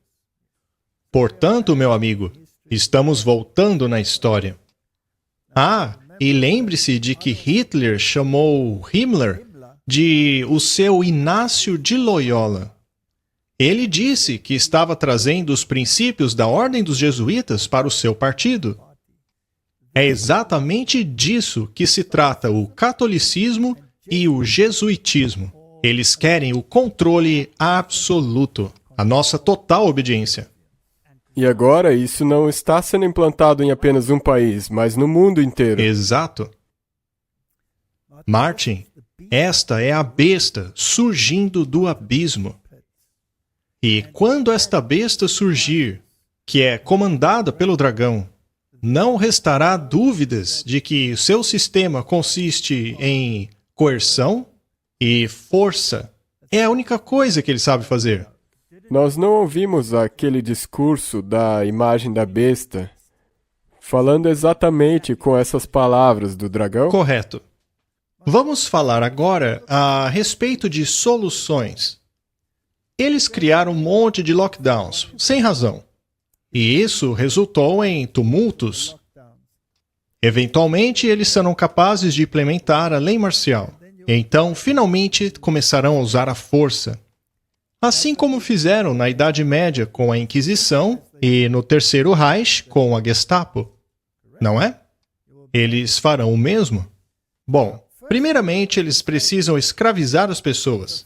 Portanto, meu amigo, estamos voltando na história. Ah, e lembre-se de que Hitler chamou Himmler de o seu Inácio de Loyola. Ele disse que estava trazendo os princípios da Ordem dos Jesuítas para o seu partido. É exatamente disso que se trata o catolicismo e o jesuitismo. Eles querem o controle absoluto, a nossa total obediência.
E agora isso não está sendo implantado em apenas um país, mas no mundo inteiro.
Exato. Martin, esta é a besta surgindo do abismo. E quando esta besta surgir, que é comandada pelo dragão, não restará dúvidas de que seu sistema consiste em coerção e força. É a única coisa que ele sabe fazer.
Nós não ouvimos aquele discurso da imagem da besta falando exatamente com essas palavras do dragão?
Correto. Vamos falar agora a respeito de soluções. Eles criaram um monte de lockdowns, sem razão. E isso resultou em tumultos. Eventualmente, eles serão capazes de implementar a lei marcial. Então, finalmente, começarão a usar a força. Assim como fizeram na Idade Média com a Inquisição e no Terceiro Reich com a Gestapo. Não é? Eles farão o mesmo? Bom, primeiramente eles precisam escravizar as pessoas.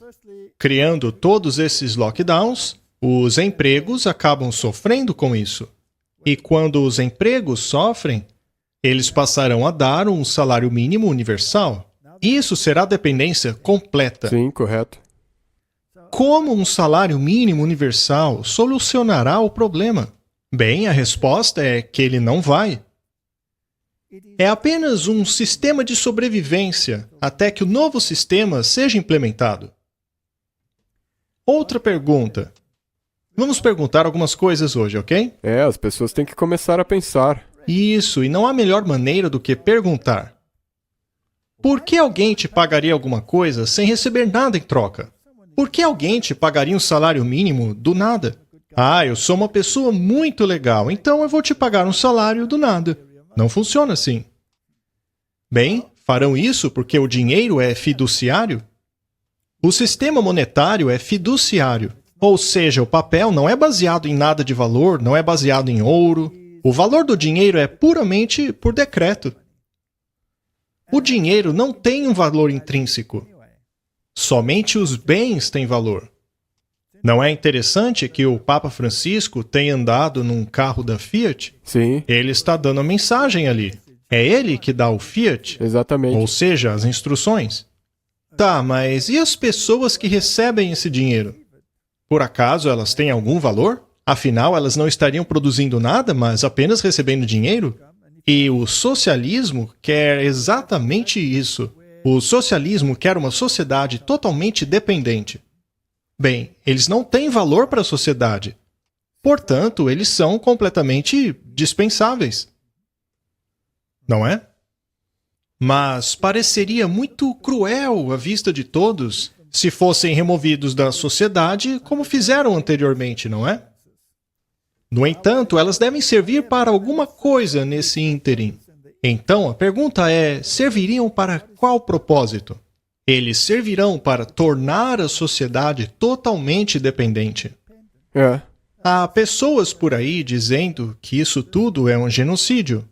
Criando todos esses lockdowns, os empregos acabam sofrendo com isso. E quando os empregos sofrem, eles passarão a dar um salário mínimo universal. Isso será dependência completa.
Sim, correto.
Como um salário mínimo universal solucionará o problema? Bem, a resposta é que ele não vai. É apenas um sistema de sobrevivência até que o novo sistema seja implementado. Outra pergunta. Vamos perguntar algumas coisas hoje, ok?
As pessoas têm que começar a pensar.
Isso, e não há melhor maneira do que perguntar. Por que alguém te pagaria alguma coisa sem receber nada em troca? Por que alguém te pagaria um salário mínimo do nada? Ah, eu sou uma pessoa muito legal, então eu vou te pagar um salário do nada. Não funciona assim. Bem, farão isso porque o dinheiro é fiduciário? O sistema monetário é fiduciário, ou seja, o papel não é baseado em nada de valor, não é baseado em ouro. O valor do dinheiro é puramente por decreto. O dinheiro não tem um valor intrínseco. Somente os bens têm valor. Não é interessante que o Papa Francisco tenha andado num carro da Fiat?
Sim.
Ele está dando a mensagem ali. É ele que dá o Fiat?
Exatamente.
Ou seja, as instruções. Tá, mas e as pessoas que recebem esse dinheiro? Por acaso elas têm algum valor? Afinal, elas não estariam produzindo nada, mas apenas recebendo dinheiro? E o socialismo quer exatamente isso. O socialismo quer uma sociedade totalmente dependente. Bem, eles não têm valor para a sociedade. Portanto, eles são completamente dispensáveis. Não é? Mas pareceria muito cruel à vista de todos se fossem removidos da sociedade como fizeram anteriormente, não é? No entanto, elas devem servir para alguma coisa nesse ínterim. Então, a pergunta é, serviriam para qual propósito? Eles servirão para tornar a sociedade totalmente dependente.
É.
Há pessoas por aí dizendo que isso tudo é um genocídio.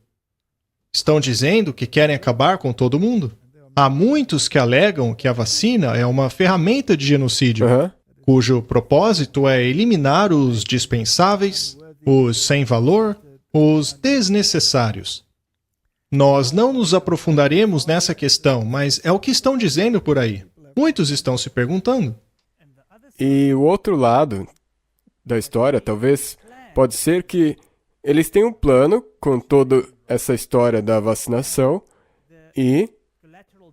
Estão dizendo que querem acabar com todo mundo. Há muitos que alegam que a vacina é uma ferramenta de genocídio,
Aham.
cujo propósito é eliminar os dispensáveis, os sem valor, os desnecessários. Nós não nos aprofundaremos nessa questão, mas é o que estão dizendo por aí. Muitos estão se perguntando.
E o outro lado da história, talvez, pode ser que eles têm um plano com toda essa história da vacinação e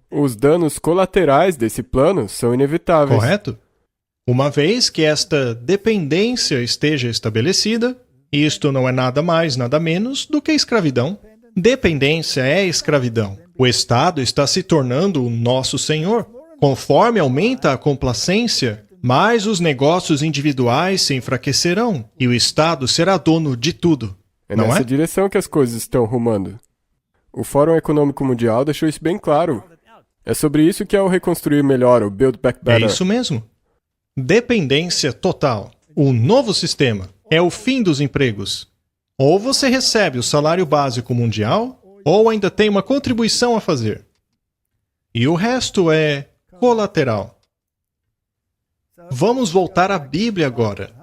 os danos colaterais desse plano são inevitáveis.
Correto? Uma vez que esta dependência esteja estabelecida, isto não é nada mais, nada menos do que escravidão. Dependência é escravidão. O Estado está se tornando o nosso senhor. Conforme aumenta a complacência, mais os negócios individuais se enfraquecerão e o Estado será dono de tudo.
É
Não
nessa
é?
direção que as coisas estão rumando. O Fórum Econômico Mundial deixou isso bem claro. É sobre isso que é o Reconstruir Melhor, o Build Back
É
Better.
isso mesmo. Dependência total. O novo sistema é o fim dos empregos. Ou você recebe o salário básico mundial, ou ainda tem uma contribuição a fazer. E o resto é colateral. Vamos voltar à Bíblia agora.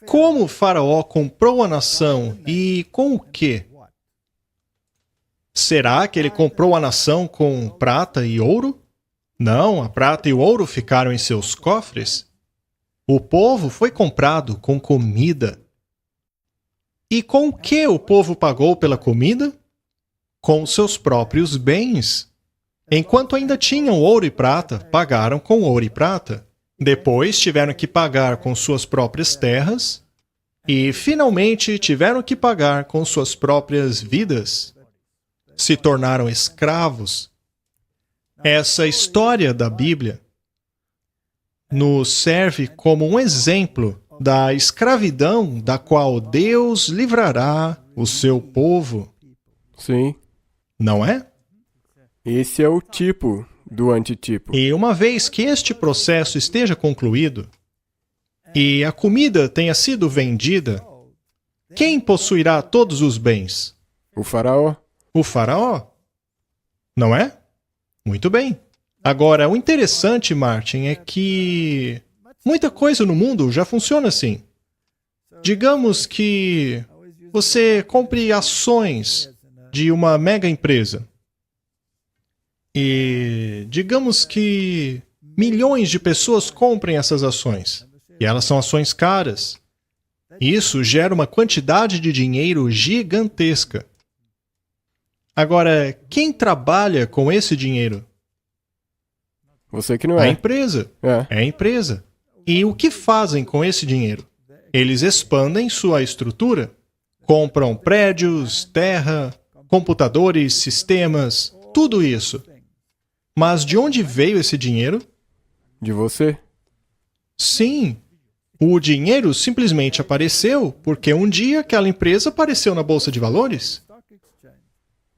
Como o faraó comprou a nação e com o quê? Será que ele comprou a nação com prata e ouro? Não, a prata e o ouro ficaram em seus cofres. O povo foi comprado com comida. E com o que o povo pagou pela comida? Com seus próprios bens. Enquanto ainda tinham ouro e prata, pagaram com ouro e prata. Depois tiveram que pagar com suas próprias terras. E, finalmente, tiveram que pagar com suas próprias vidas. Se tornaram escravos. Essa história da Bíblia nos serve como um exemplo da escravidão da qual Deus livrará o seu povo.
Sim.
Não é?
Esse é o tipo do antitipo.
E uma vez que este processo esteja concluído e a comida tenha sido vendida, quem possuirá todos os bens?
O faraó.
O faraó? Não é? Muito bem. Agora, o interessante, Martin, é que muita coisa no mundo já funciona assim. Digamos que você compre ações de uma mega empresa. E digamos que milhões de pessoas comprem essas ações. E elas são ações caras. Isso gera uma quantidade de dinheiro gigantesca. Agora, quem trabalha com esse dinheiro?
Você que não
A
é.
empresa.
É.
É a empresa. E o que fazem com esse dinheiro? Eles expandem sua estrutura. Compram prédios, terra, computadores, sistemas, tudo isso. Mas de onde veio esse dinheiro?
De você.
Sim. O dinheiro simplesmente apareceu porque um dia aquela empresa apareceu na Bolsa de Valores.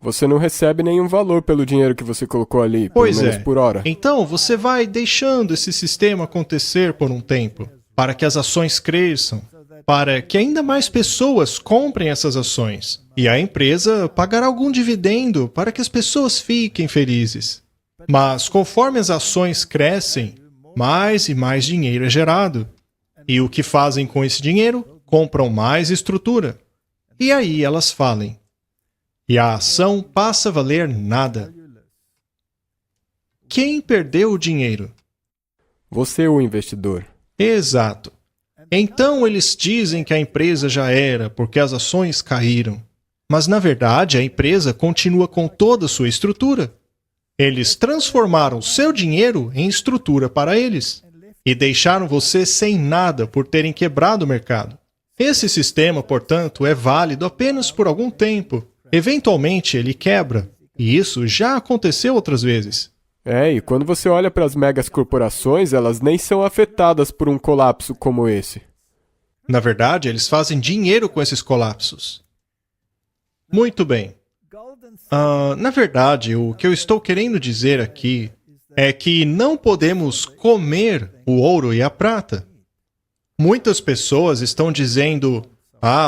Você não recebe nenhum valor pelo dinheiro que você colocou ali, pelo
Pois
menos
é.
por hora.
Então, você vai deixando esse sistema acontecer por um tempo, para que as ações cresçam, para que ainda mais pessoas comprem essas ações. E a empresa pagará algum dividendo para que as pessoas fiquem felizes. Mas conforme as ações crescem, mais e mais dinheiro é gerado. E o que fazem com esse dinheiro? Compram mais estrutura. E aí elas falem. E a ação passa a valer nada. Quem perdeu o dinheiro?
Você, o investidor.
Exato. Então eles dizem que a empresa já era porque as ações caíram. Mas na verdade a empresa continua com toda a sua estrutura. Eles transformaram seu dinheiro em estrutura para eles e deixaram você sem nada por terem quebrado o mercado. Esse sistema, portanto, é válido apenas por algum tempo. Eventualmente ele quebra E isso já aconteceu outras vezes.
E quando você olha para as megas corporações, elas nem são afetadas por um colapso como esse.
Na verdade, eles fazem dinheiro com esses colapsos. Muito bem. Na verdade, o que eu estou querendo dizer aqui é que não podemos comer o ouro e a prata. Muitas pessoas estão dizendo: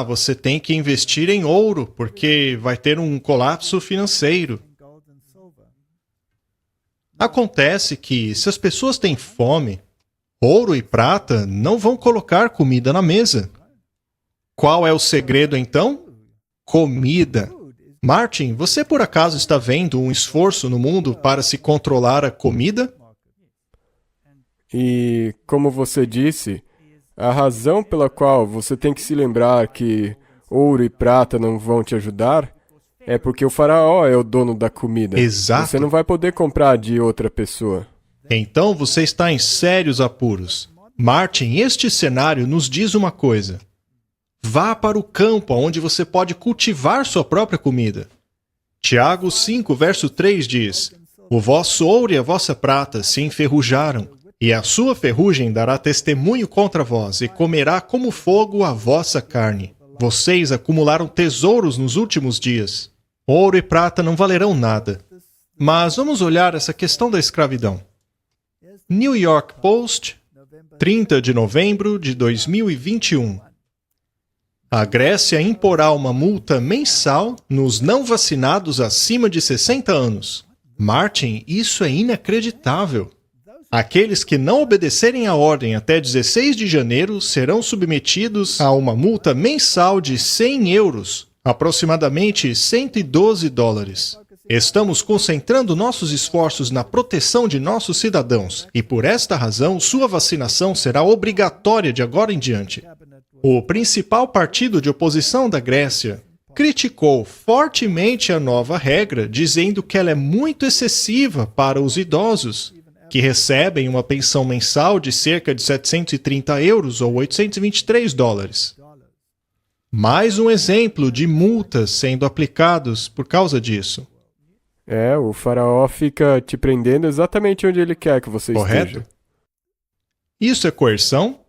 você tem que investir em ouro, porque vai ter um colapso financeiro. Acontece que, se as pessoas têm fome, ouro e prata não vão colocar comida na mesa. Qual é o segredo, então? Comida. Martin, você por acaso está vendo um esforço no mundo para se controlar a comida?
E, como você disse, a razão pela qual você tem que se lembrar que ouro e prata não vão te ajudar é porque o faraó é o dono da comida.
Exato.
Você não vai poder comprar de outra pessoa.
Então você está em sérios apuros. Martin, este cenário nos diz uma coisa. Vá para o campo, onde você pode cultivar sua própria comida. Tiago 5, verso 3 diz: O vosso ouro e a vossa prata se enferrujaram, e a sua ferrugem dará testemunho contra vós, e comerá como fogo a vossa carne. Vocês acumularam tesouros nos últimos dias. Ouro e prata não valerão nada. Mas vamos olhar essa questão da escravidão. New York Post, 30 de novembro de 2021. A Grécia imporá uma multa mensal nos não vacinados acima de 60 anos. Martin, isso é inacreditável. Aqueles que não obedecerem à ordem até 16 de janeiro serão submetidos a uma multa mensal de 100 euros, aproximadamente 112 dólares. Estamos concentrando nossos esforços na proteção de nossos cidadãos e, por esta razão, sua vacinação será obrigatória de agora em diante. O principal partido de oposição da Grécia criticou fortemente a nova regra, dizendo que ela é muito excessiva para os idosos, que recebem uma pensão mensal de cerca de 730 euros ou 823 dólares. Mais um exemplo de multas sendo aplicados por causa disso.
O faraó fica te prendendo exatamente onde ele quer que você
Correto?
esteja.
Isso é coerção?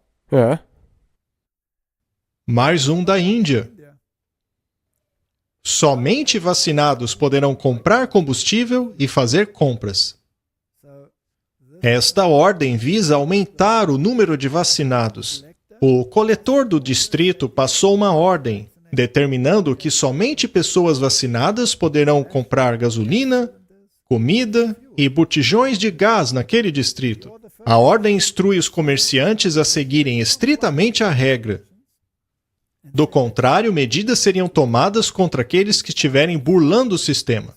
Mais um da Índia. Somente vacinados poderão comprar combustível e fazer compras. Esta ordem visa aumentar o número de vacinados. O coletor do distrito passou uma ordem, determinando que somente pessoas vacinadas poderão comprar gasolina, comida e botijões de gás naquele distrito. A ordem instrui os comerciantes a seguirem estritamente a regra. Do contrário, medidas seriam tomadas contra aqueles que estiverem burlando o sistema.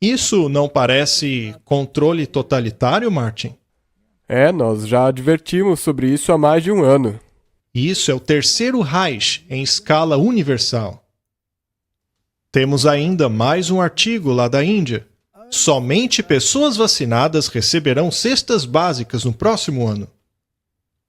Isso não parece controle totalitário, Martin?
Nós já advertimos sobre isso há mais de um ano.
Isso é o terceiro Reich em escala universal. Temos ainda mais um artigo lá da Índia. Somente pessoas vacinadas receberão cestas básicas no próximo ano.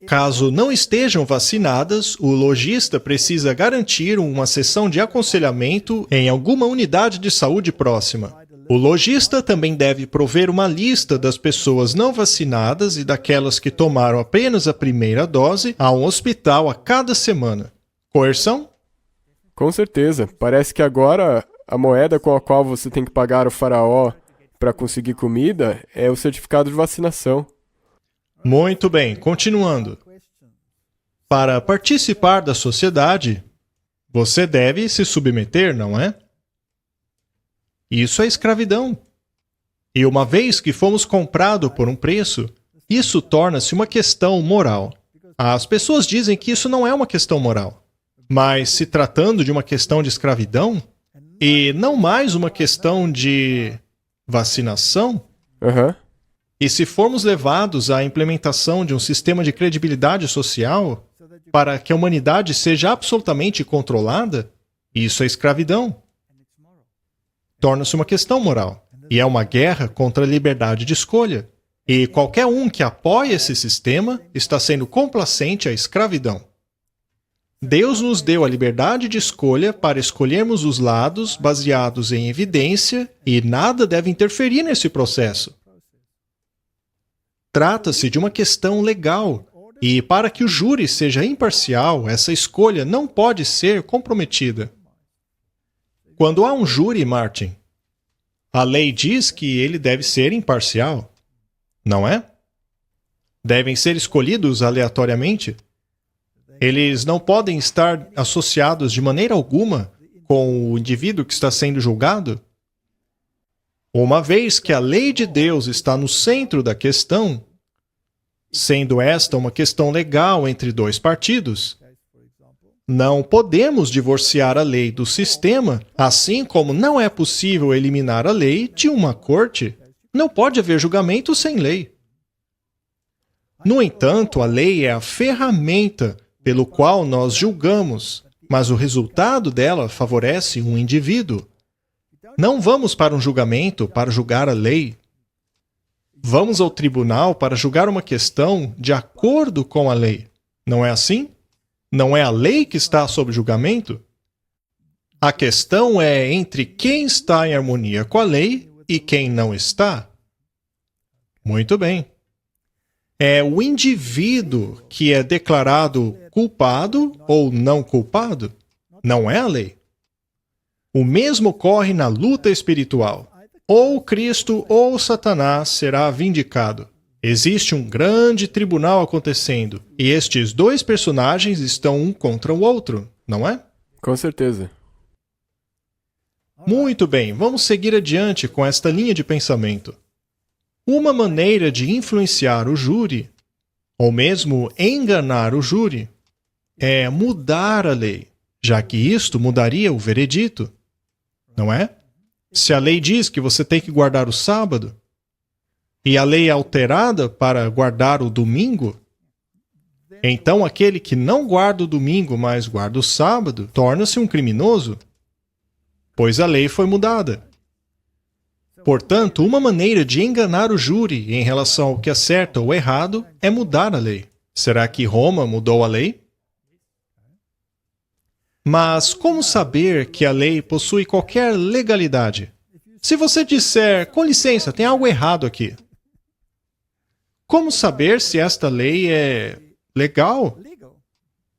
Caso não estejam vacinadas, o lojista precisa garantir uma sessão de aconselhamento em alguma unidade de saúde próxima. O lojista também deve prover uma lista das pessoas não vacinadas e daquelas que tomaram apenas a primeira dose a um hospital a cada semana. Coerção?
Com certeza. Parece que agora a moeda com a qual você tem que pagar o faraó para conseguir comida é o certificado de vacinação.
Muito bem, continuando. Para participar da sociedade, você deve se submeter, não é? Isso é escravidão. E uma vez que fomos comprados por um preço, isso torna-se uma questão moral. As pessoas dizem que isso não é uma questão moral. Mas se tratando de uma questão de escravidão, e não mais uma questão de vacinação, e se formos levados à implementação de um sistema de credibilidade social para que a humanidade seja absolutamente controlada, isso é escravidão. Torna-se uma questão moral. E é uma guerra contra a liberdade de escolha. E qualquer um que apoia esse sistema está sendo complacente à escravidão. Deus nos deu a liberdade de escolha para escolhermos os lados baseados em evidência e nada deve interferir nesse processo. Trata-se de uma questão legal e, para que o júri seja imparcial, essa escolha não pode ser comprometida. Quando há um júri, Martin, a lei diz que ele deve ser imparcial, não é? Devem ser escolhidos aleatoriamente. Eles não podem estar associados de maneira alguma com o indivíduo que está sendo julgado. Uma vez que a lei de Deus está no centro da questão, sendo esta uma questão legal entre dois partidos, não podemos divorciar a lei do sistema, assim como não é possível eliminar a lei de uma corte. Não pode haver julgamento sem lei. No entanto, a lei é a ferramenta pelo qual nós julgamos, mas o resultado dela favorece um indivíduo. Não vamos para um julgamento para julgar a lei. Vamos ao tribunal para julgar uma questão de acordo com a lei. Não é assim? Não é a lei que está sob julgamento? A questão é entre quem está em harmonia com a lei e quem não está. Muito bem. É o indivíduo que é declarado culpado ou não culpado, não é a lei. O mesmo ocorre na luta espiritual. Ou Cristo ou Satanás será vindicado. Existe um grande tribunal acontecendo, e estes dois personagens estão um contra o outro, não é?
Com certeza.
Muito bem, vamos seguir adiante com esta linha de pensamento. Uma maneira de influenciar o júri, ou mesmo enganar o júri, é mudar a lei, já que isto mudaria o veredito, não é? Se a lei diz que você tem que guardar o sábado, e a lei é alterada para guardar o domingo, então aquele que não guarda o domingo, mas guarda o sábado, torna-se um criminoso, pois a lei foi mudada. Portanto, uma maneira de enganar o júri em relação ao que é certo ou errado é mudar a lei. Será que Roma mudou a lei? Mas como saber que a lei possui qualquer legalidade? Se você disser, com licença, tem algo errado aqui. Como saber se esta lei é legal?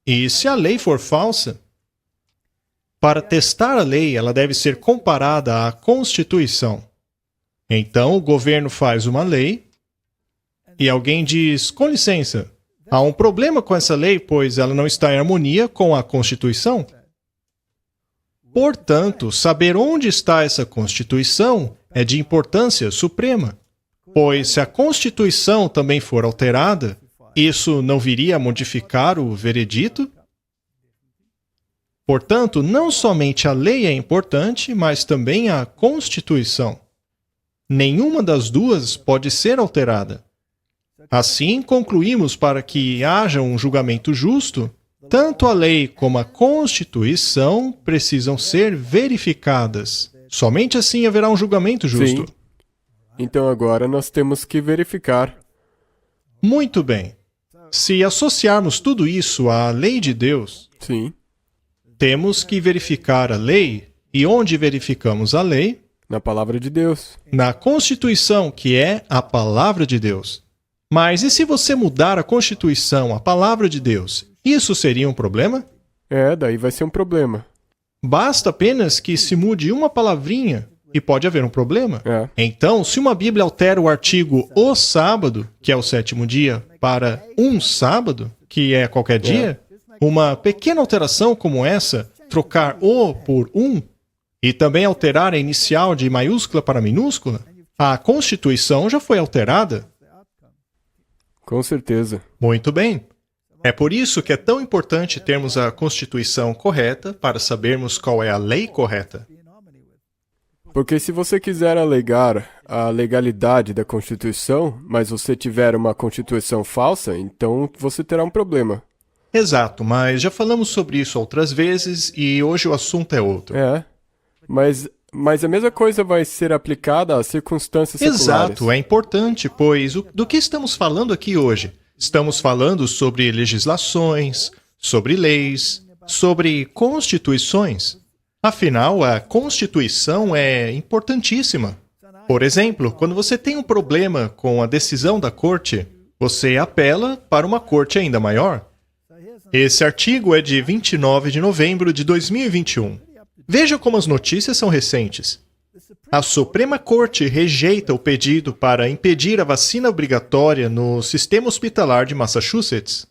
E se a lei for falsa? Para testar a lei, ela deve ser comparada à Constituição. Então, o governo faz uma lei e alguém diz, com licença, há um problema com essa lei, pois ela não está em harmonia com a Constituição. Portanto, saber onde está essa Constituição é de importância suprema, pois se a Constituição também for alterada, isso não viria a modificar o veredito? Portanto, não somente a lei é importante, mas também a Constituição. Nenhuma das duas pode ser alterada. Assim, concluímos para que haja um julgamento justo, tanto a lei como a Constituição precisam ser verificadas. Somente assim haverá um julgamento justo.
Sim. Então agora nós temos que verificar.
Muito bem. Se associarmos tudo isso à lei de Deus,
Sim.
temos que verificar a lei. E onde verificamos a lei?
Na palavra de Deus.
Na Constituição, que é a palavra de Deus. Mas e se você mudar a Constituição, a palavra de Deus? Isso seria um problema?
Daí vai ser um problema.
Basta apenas que se mude uma palavrinha e pode haver um problema. Então, se uma Bíblia altera o artigo o sábado, que é o sétimo dia, para um sábado, que é qualquer dia, uma pequena alteração como essa, trocar o por um, e também alterar a inicial de maiúscula para minúscula, a Constituição já foi alterada.
Com certeza.
Muito bem. É por isso que é tão importante termos a Constituição correta para sabermos qual é a lei correta.
Porque se você quiser alegar a legalidade da Constituição, mas você tiver uma Constituição falsa, então você terá um problema.
Exato, mas já falamos sobre isso outras vezes e hoje o assunto é outro.
Mas a mesma coisa vai ser aplicada às circunstâncias seculares.
Exato, é importante, pois do que estamos falando aqui hoje? Estamos falando sobre legislações, sobre leis, sobre constituições. Afinal, a Constituição é importantíssima. Por exemplo, quando você tem um problema com a decisão da corte, você apela para uma corte ainda maior. Esse artigo é de 29 de novembro de 2021. Veja como as notícias são recentes. A Suprema Corte rejeita o pedido para impedir a vacina obrigatória no sistema hospitalar de Massachusetts.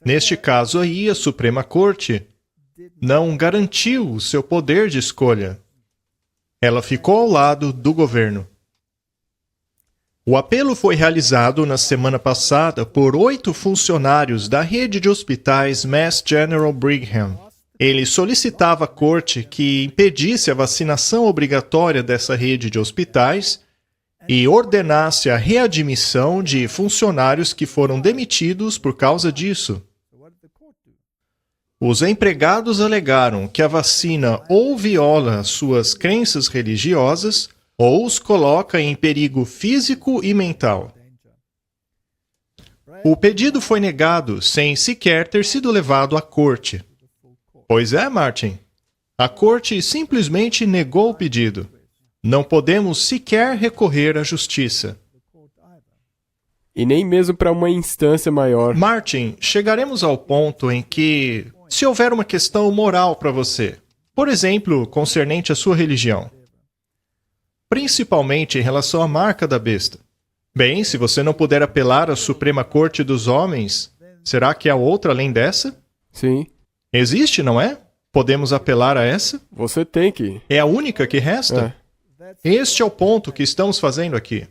Neste caso aí, a Suprema Corte não garantiu o seu poder de escolha. Ela ficou ao lado do governo. O apelo foi realizado na semana passada por 8 funcionários da rede de hospitais Mass General Brigham. Ele solicitava à corte que impedisse a vacinação obrigatória dessa rede de hospitais e ordenasse a readmissão de funcionários que foram demitidos por causa disso. Os empregados alegaram que a vacina ou viola suas crenças religiosas ou os coloca em perigo físico e mental. O pedido foi negado sem sequer ter sido levado à corte. Pois é, Martin. A corte simplesmente negou o pedido. Não podemos sequer recorrer à justiça.
E nem mesmo para uma instância maior.
Martin, chegaremos ao ponto em que, se houver uma questão moral para você, por exemplo, concernente à sua religião, principalmente em relação à marca da besta. Bem, se você não puder apelar à Suprema Corte dos Homens, será que há outra além dessa?
Sim.
Existe, não é? Podemos apelar a essa?
Você tem que.
É a única que resta? Este é o ponto que estamos fazendo aqui.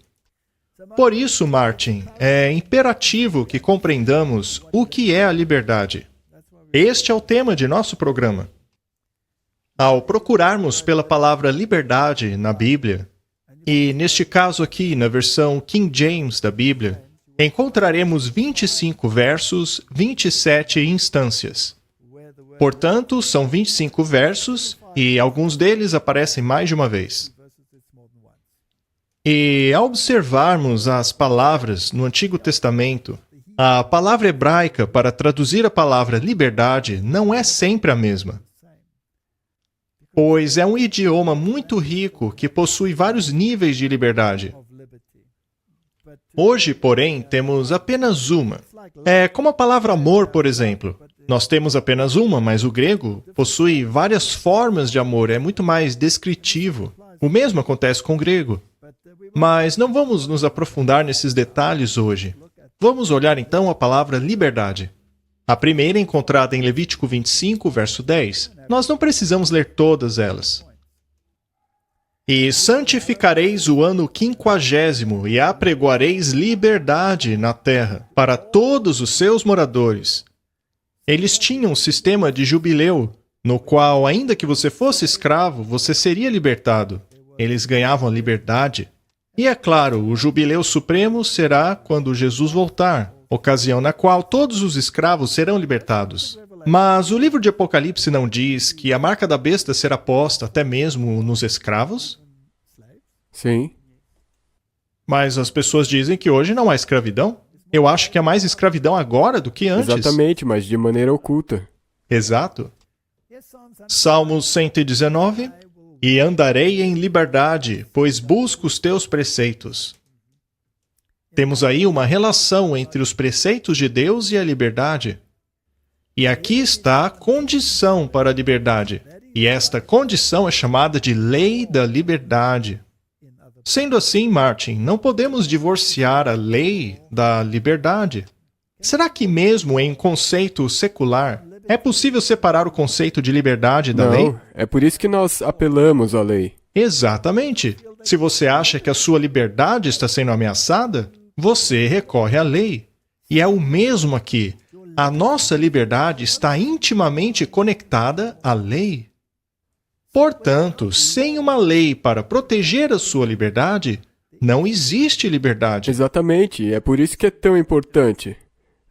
Por isso, Martin, é imperativo que compreendamos o que é a liberdade. Este é o tema de nosso programa. Ao procurarmos pela palavra liberdade na Bíblia, e neste caso aqui na versão King James da Bíblia, encontraremos 25 versos, 27 instâncias. Portanto, são 25 versos e alguns deles aparecem mais de uma vez. E ao observarmos as palavras no Antigo Testamento, a palavra hebraica para traduzir a palavra liberdade não é sempre a mesma. Pois é um idioma muito rico que possui vários níveis de liberdade. Hoje, porém, temos apenas uma. É como a palavra amor, por exemplo. Nós temos apenas uma, mas o grego possui várias formas de amor, é muito mais descritivo. O mesmo acontece com o grego. Mas não vamos nos aprofundar nesses detalhes hoje. Vamos olhar então a palavra liberdade. A primeira é encontrada em Levítico 25, verso 10. Nós não precisamos ler todas elas. E santificareis o ano 50º e apregoareis liberdade na terra para todos os seus moradores. Eles tinham um sistema de jubileu, no qual, ainda que você fosse escravo, você seria libertado. Eles ganhavam a liberdade. E é claro, o jubileu supremo será quando Jesus voltar, ocasião na qual todos os escravos serão libertados. Mas o livro de Apocalipse não diz que a marca da besta será posta até mesmo nos escravos?
Sim.
Mas as pessoas dizem que hoje não há escravidão. Eu acho que há mais escravidão agora do que antes.
Exatamente, mas de maneira oculta.
Exato. Salmos 119. E andarei em liberdade, pois busco os teus preceitos. Temos aí uma relação entre os preceitos de Deus e a liberdade. E aqui está a condição para a liberdade. E esta condição é chamada de lei da liberdade. Sendo assim, Martin, não podemos divorciar a lei da liberdade. Será que mesmo em conceito secular, é possível separar o conceito de liberdade da lei?
Não, é por isso que nós apelamos à lei.
Exatamente. Se você acha que a sua liberdade está sendo ameaçada, você recorre à lei. E é o mesmo aqui. A nossa liberdade está intimamente conectada à lei. Portanto, sem uma lei para proteger a sua liberdade, não existe liberdade.
Exatamente, é por isso que é tão importante.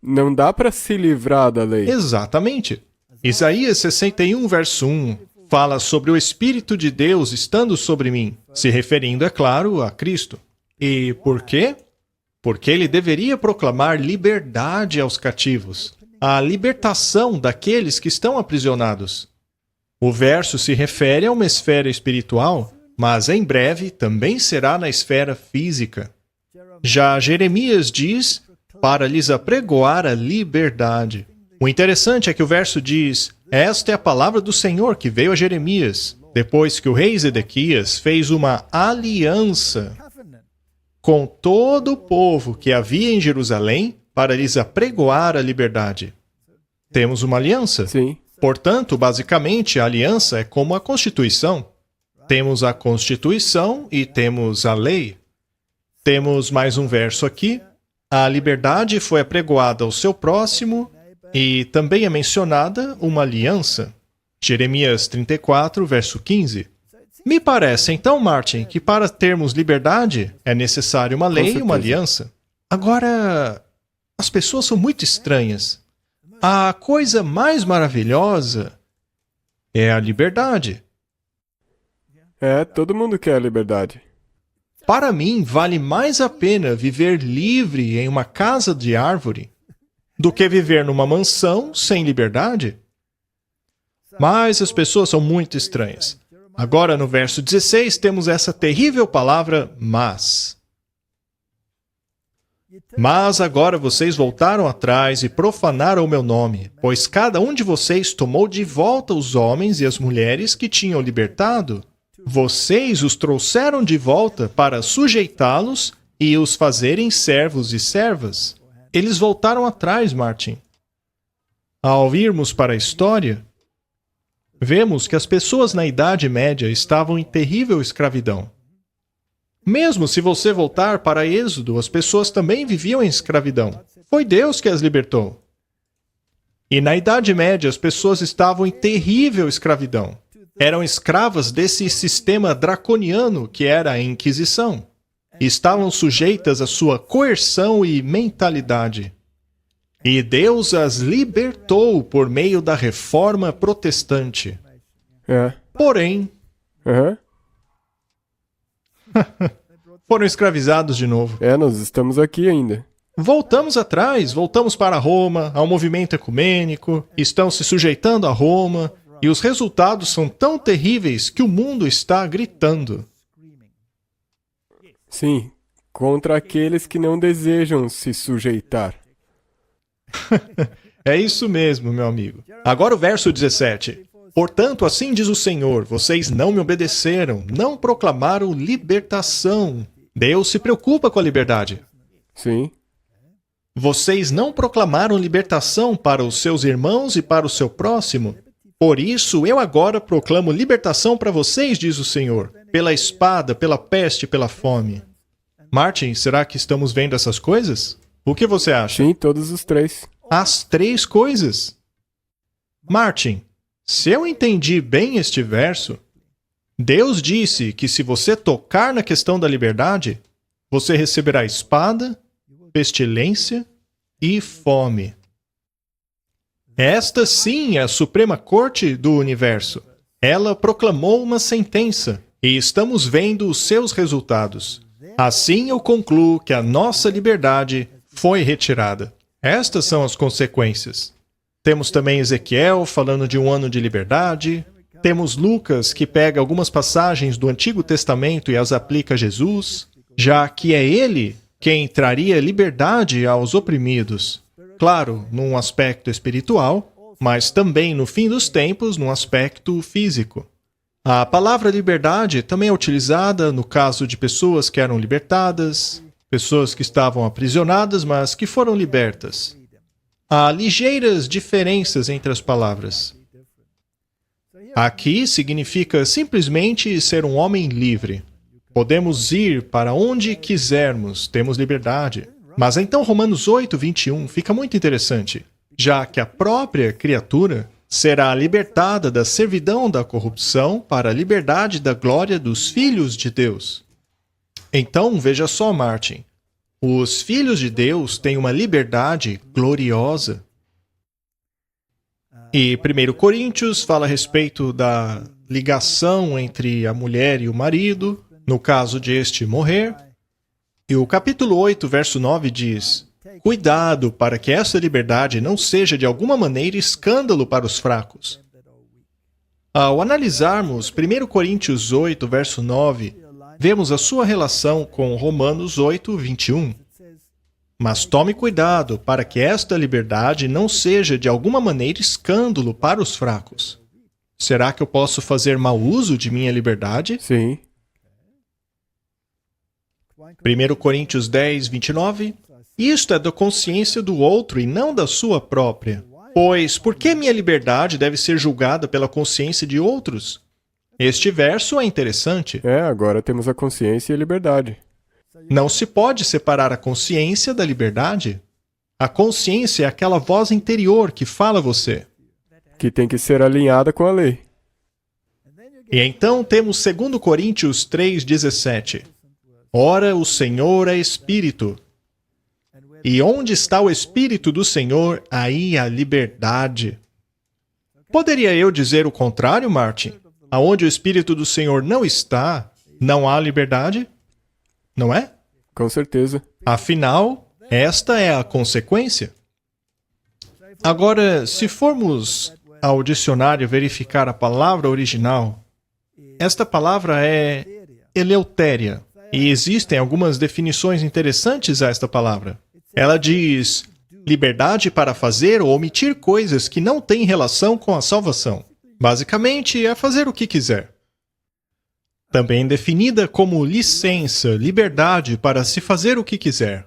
Não dá para se livrar da lei.
Exatamente. Isaías 61, verso 1, fala sobre o Espírito de Deus estando sobre mim, se referindo, é claro, a Cristo. E por quê? Porque ele deveria proclamar liberdade aos cativos. a libertação daqueles que estão aprisionados. O verso se refere a uma esfera espiritual, mas em breve também será na esfera física. Já Jeremias diz, para lhes apregoar a liberdade. O interessante é que o verso diz, esta é a palavra do Senhor que veio a Jeremias, depois que o rei Zedequias fez uma aliança com todo o povo que havia em Jerusalém para lhes apregoar a liberdade. Temos uma aliança.
Sim.
Portanto, basicamente, a aliança é como a Constituição. Temos a Constituição e temos a lei. Temos mais um verso aqui. A liberdade foi apregoada ao seu próximo e também é mencionada uma aliança. Jeremias 34, verso 15. Me parece, então, Martin, que para termos liberdade é necessário uma lei e uma aliança. Agora, as pessoas são muito estranhas. A coisa mais maravilhosa é a liberdade.
Todo mundo quer a liberdade.
Para mim, vale mais a pena viver livre em uma casa de árvore do que viver numa mansão sem liberdade. Mas as pessoas são muito estranhas. Agora, no verso 16, temos essa terrível palavra, mas. Mas agora vocês voltaram atrás e profanaram o meu nome, pois cada um de vocês tomou de volta os homens e as mulheres que tinham libertado. Vocês os trouxeram de volta para sujeitá-los e os fazerem servos e servas. Eles voltaram atrás, Martin. Ao irmos para a história, vemos que as pessoas na Idade Média estavam em terrível escravidão. Mesmo se você voltar para Êxodo, as pessoas também viviam em escravidão. Foi Deus que as libertou. E na Idade Média, as pessoas estavam em terrível escravidão. Eram escravas desse sistema draconiano que era a Inquisição. Estavam sujeitas à sua coerção e mentalidade. E Deus as libertou por meio da Reforma Protestante. Porém, foram escravizados de novo.
Nós estamos aqui ainda.
Voltamos atrás, voltamos para Roma, ao movimento ecumênico, estão se sujeitando a Roma, e os resultados são tão terríveis que o mundo está gritando.
Sim, contra aqueles que não desejam se sujeitar.
É isso mesmo, meu amigo. Agora o verso 17. Portanto, assim diz o Senhor, vocês não me obedeceram, não proclamaram libertação. Deus se preocupa com a liberdade.
Sim.
Vocês não proclamaram libertação para os seus irmãos e para o seu próximo. Por isso, eu agora proclamo libertação para vocês, diz o Senhor, pela espada, pela peste, pela fome. Martin, será que estamos vendo essas coisas? O que você acha?
Sim, todos os três.
As três coisas. Martin, se eu entendi bem este verso, Deus disse que se você tocar na questão da liberdade, você receberá espada, pestilência e fome. Esta sim é a Suprema Corte do Universo. Ela proclamou uma sentença e estamos vendo os seus resultados. Assim eu concluo que a nossa liberdade foi retirada. Estas são as consequências. Temos também Ezequiel falando de um ano de liberdade. Temos Lucas que pega algumas passagens do Antigo Testamento e as aplica a Jesus, já que é ele quem traria liberdade aos oprimidos. Claro, num aspecto espiritual, mas também no fim dos tempos, num aspecto físico. A palavra liberdade também é utilizada no caso de pessoas que eram libertadas, pessoas que estavam aprisionadas, mas que foram libertas. Há ligeiras diferenças entre as palavras. Aqui significa simplesmente ser um homem livre. Podemos ir para onde quisermos, temos liberdade. Mas então Romanos 8, 21 fica muito interessante, já que a própria criatura será libertada da servidão da corrupção para a liberdade da glória dos filhos de Deus. Então, veja só, Martin. Os filhos de Deus têm uma liberdade gloriosa. E 1 Coríntios fala a respeito da ligação entre a mulher e o marido, no caso de este morrer. E o capítulo 8, verso 9 diz: Cuidado para que essa liberdade não seja de alguma maneira escândalo para os fracos. Ao analisarmos 1 Coríntios 8, verso 9, vemos a sua relação com Romanos 8, 21. Mas tome cuidado para que esta liberdade não seja de alguma maneira escândalo para os fracos. Será que eu posso fazer mau uso de minha liberdade?
Sim.
1 Coríntios 10, 29. Isto é da consciência do outro e não da sua própria. Pois, por que minha liberdade deve ser julgada pela consciência de outros? Este verso é interessante.
Agora temos a consciência e a liberdade.
Não se pode separar a consciência da liberdade. A consciência é aquela voz interior que fala a você.
Que tem que ser alinhada com a lei.
E então temos 2 Coríntios 3,17. Ora, o Senhor é Espírito. E onde está o Espírito do Senhor, aí a liberdade. Poderia eu dizer o contrário, Martin? Aonde o Espírito do Senhor não está, não há liberdade? Não é?
Com certeza.
Afinal, esta é a consequência. Agora, se formos ao dicionário verificar a palavra original, esta palavra é eleutéria. E existem algumas definições interessantes a esta palavra. Ela diz liberdade para fazer ou omitir coisas que não têm relação com a salvação. Basicamente, é fazer o que quiser. Também definida como licença, liberdade para se fazer o que quiser.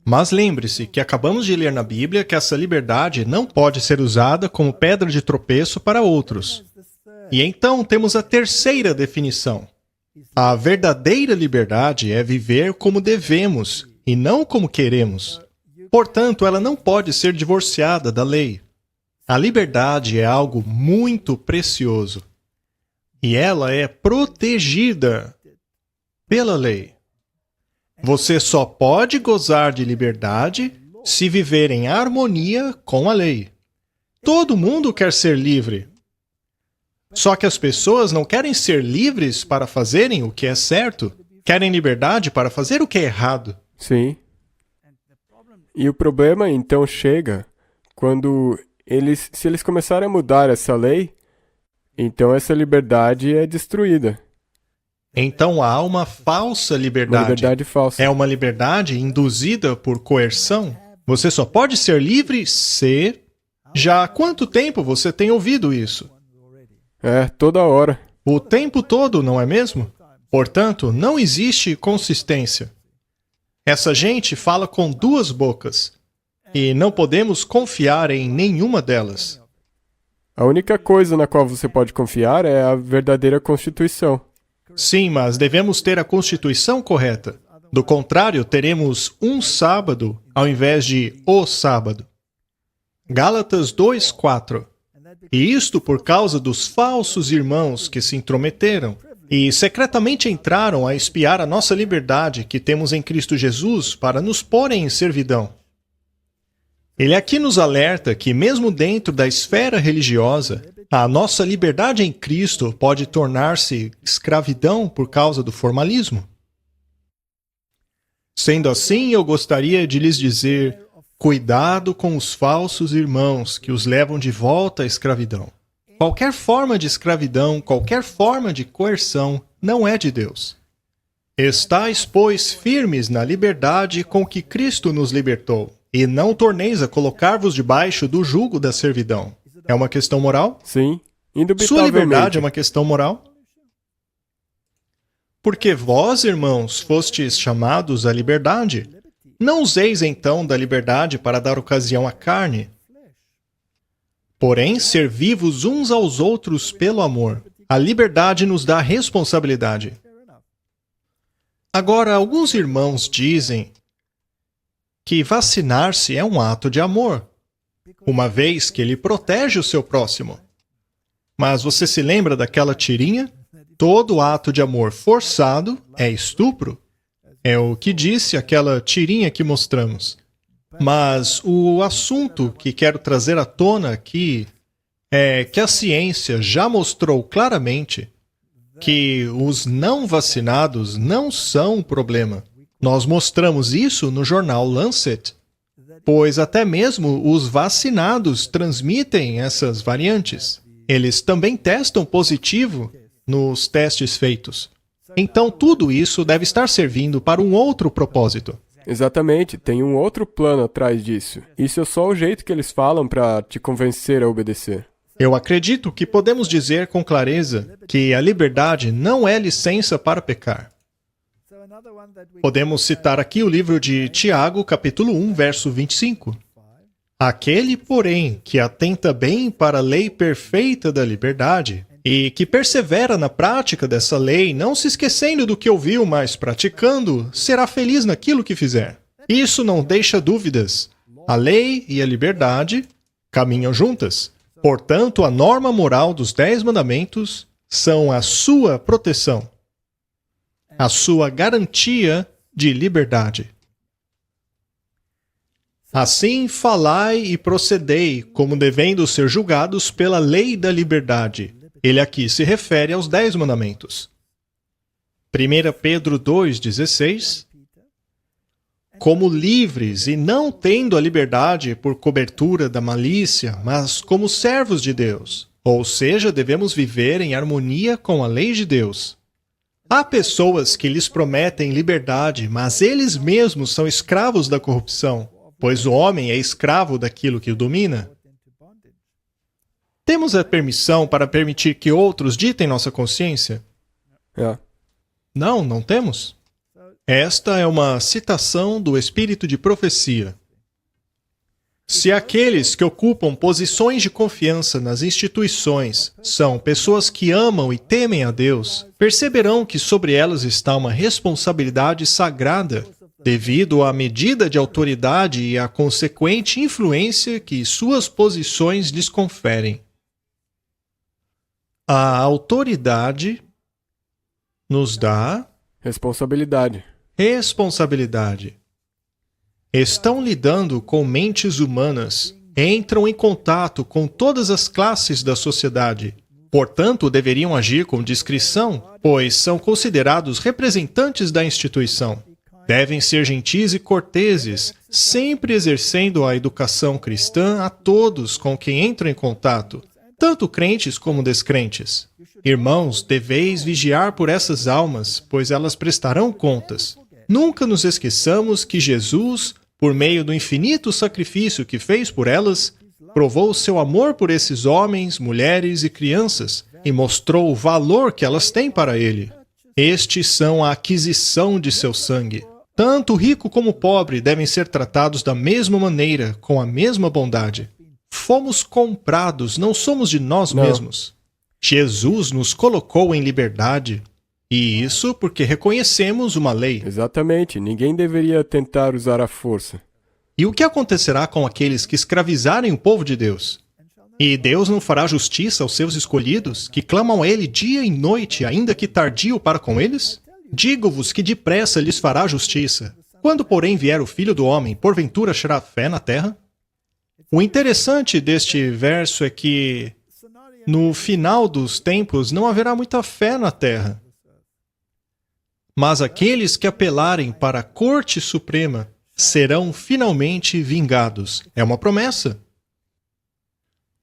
Mas lembre-se que acabamos de ler na Bíblia que essa liberdade não pode ser usada como pedra de tropeço para outros. E então temos a terceira definição. A verdadeira liberdade é viver como devemos e não como queremos. Portanto, ela não pode ser divorciada da lei. A liberdade é algo muito precioso. E ela é protegida pela lei. Você só pode gozar de liberdade se viver em harmonia com a lei. Todo mundo quer ser livre. Só que as pessoas não querem ser livres para fazerem o que é certo. Querem liberdade para fazer o que é errado.
Sim. E o problema então chega quando se eles começarem a mudar essa lei, então essa liberdade é destruída.
Então há uma falsa liberdade.
Uma liberdade falsa.
É uma liberdade induzida por coerção. Você só pode ser livre se... Já há quanto tempo você tem ouvido isso?
Toda hora.
O tempo todo, não é mesmo? Portanto, não existe consistência. Essa gente fala com duas bocas. E não podemos confiar em nenhuma delas.
A única coisa na qual você pode confiar é a verdadeira Constituição.
Sim, mas devemos ter a Constituição correta. Do contrário, teremos um sábado ao invés de o sábado. Gálatas 2:4. E isto por causa dos falsos irmãos que se intrometeram e secretamente entraram a espiar a nossa liberdade que temos em Cristo Jesus para nos porem em servidão. Ele aqui nos alerta que mesmo dentro da esfera religiosa, a nossa liberdade em Cristo pode tornar-se escravidão por causa do formalismo. Sendo assim, eu gostaria de lhes dizer: cuidado com os falsos irmãos que os levam de volta à escravidão. Qualquer forma de escravidão, qualquer forma de coerção, não é de Deus. Estais, pois, firmes na liberdade com que Cristo nos libertou, e não torneis a colocar-vos debaixo do jugo da servidão. É uma questão moral?
Sim, indubitavelmente.
Sua liberdade é uma questão moral? Porque vós, irmãos, fostes chamados à liberdade. Não useis então da liberdade para dar ocasião à carne. Porém, servi-vos uns aos outros pelo amor. A liberdade nos dá responsabilidade. Agora, alguns irmãos dizem que vacinar-se é um ato de amor, uma vez que ele protege o seu próximo. Mas você se lembra daquela tirinha? Todo ato de amor forçado é estupro. É o que disse aquela tirinha que mostramos. Mas o assunto que quero trazer à tona aqui é que a ciência já mostrou claramente que os não vacinados não são um problema. Nós mostramos isso no jornal Lancet. pois até mesmo os vacinados transmitem essas variantes. Eles também testam positivo nos testes feitos. Então, tudo isso deve estar servindo para um outro propósito.
Exatamente, tem um outro plano atrás disso. Isso é só o jeito que eles falam para te convencer a obedecer.
Eu acredito que podemos dizer com clareza que a liberdade não é licença para pecar. Podemos citar aqui o livro de Tiago, capítulo 1, verso 25. Aquele, porém, que atenta bem para a lei perfeita da liberdade e que persevera na prática dessa lei, não se esquecendo do que ouviu, mas praticando, será feliz naquilo que fizer. Isso não deixa dúvidas. A lei e a liberdade caminham juntas. Portanto, a norma moral dos 10 mandamentos são a sua proteção, a sua garantia de liberdade. Assim, falai e procedei, como devendo ser julgados pela lei da liberdade. Ele aqui se refere aos 10 mandamentos. 1 Pedro 2,16. Como livres e não tendo a liberdade por cobertura da malícia, mas como servos de Deus. Ou seja, devemos viver em harmonia com a lei de Deus. Há pessoas que lhes prometem liberdade, mas eles mesmos são escravos da corrupção, pois o homem é escravo daquilo que o domina. Temos a permissão para permitir que outros ditem nossa consciência? Não temos. Esta é uma citação do espírito de profecia. Se aqueles que ocupam posições de confiança nas instituições são pessoas que amam e temem a Deus, perceberão que sobre elas está uma responsabilidade sagrada, devido à medida de autoridade e à consequente influência que suas posições lhes conferem. A autoridade nos dá
responsabilidade. Estão lidando com mentes humanas, entram em contato com todas as classes da sociedade. Portanto, deveriam agir com discrição, pois são considerados representantes da instituição. Devem ser gentis e corteses, sempre exercendo a educação cristã a todos com quem entram em contato, tanto crentes como descrentes. Irmãos, deveis vigiar por essas almas, pois elas prestarão contas. Nunca nos esqueçamos que Jesus, por meio do infinito sacrifício que fez por elas, provou seu amor por esses homens, mulheres e crianças e mostrou o valor que elas têm para ele. Estes são a aquisição de seu sangue. Tanto o rico como o pobre devem ser tratados da mesma maneira, com a mesma bondade. Fomos comprados, não somos de nós mesmos. Jesus nos colocou em liberdade. E isso porque reconhecemos uma lei.
Exatamente. Ninguém deveria tentar usar a força.
E o que acontecerá com aqueles que escravizarem o povo de Deus? E Deus não fará justiça aos seus escolhidos, que clamam a Ele dia e noite, ainda que tardio para com eles? Digo-vos que depressa lhes fará justiça. Quando, porém, vier o Filho do Homem, porventura achará fé na terra? O interessante deste verso é que, no final dos tempos, não haverá muita fé na terra. Mas aqueles que apelarem para a Corte Suprema serão finalmente vingados. É uma promessa.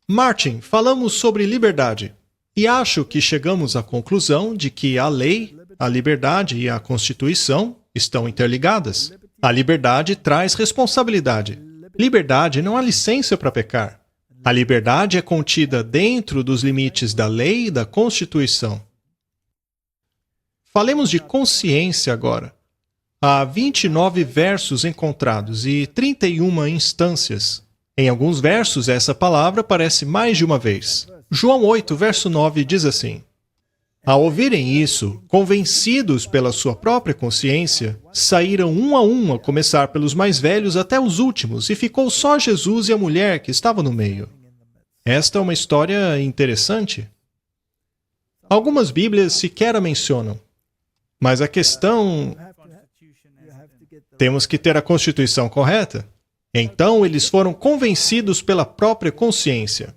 Martin, falamos sobre liberdade. E acho que chegamos à conclusão de que a lei, a liberdade e a Constituição estão interligadas. A liberdade traz responsabilidade. Liberdade não há licença para pecar. A liberdade é contida dentro dos limites da lei e da Constituição. Falemos de consciência agora. Há 29 versos encontrados e 31 instâncias. Em alguns versos, essa palavra aparece mais de uma vez. João 8, verso 9 diz assim: Ao ouvirem isso, convencidos pela sua própria consciência, saíram um a começar pelos mais velhos até os últimos, e ficou só Jesus e a mulher que estava no meio. Esta é uma história interessante. Algumas Bíblias sequer a mencionam. Mas a questão... Temos que ter a Constituição correta. Então, eles foram convencidos pela própria consciência.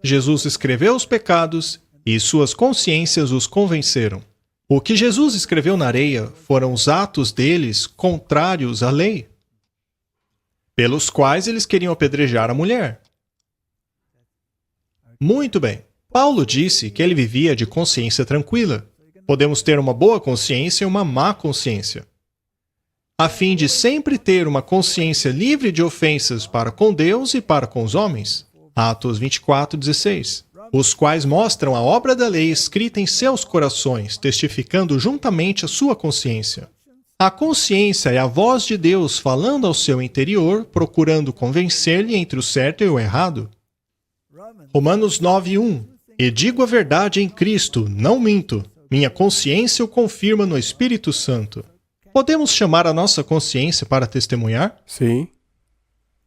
Jesus escreveu os pecados e suas consciências os convenceram. O que Jesus escreveu na areia foram os atos deles contrários à lei. pelos quais eles queriam apedrejar a mulher. Muito bem. Paulo disse que ele vivia de consciência tranquila. Podemos ter uma boa consciência e uma má consciência. A fim de sempre ter uma consciência livre de ofensas para com Deus e para com os homens. Atos 24:16. Os quais mostram a obra da lei escrita em seus corações, testificando juntamente a sua consciência. A consciência é a voz de Deus falando ao seu interior, procurando convencer-lhe entre o certo e o errado. Romanos 9:1. E digo a verdade em Cristo, não minto. Minha consciência o confirma no Espírito Santo. Podemos chamar a nossa consciência para testemunhar?
Sim,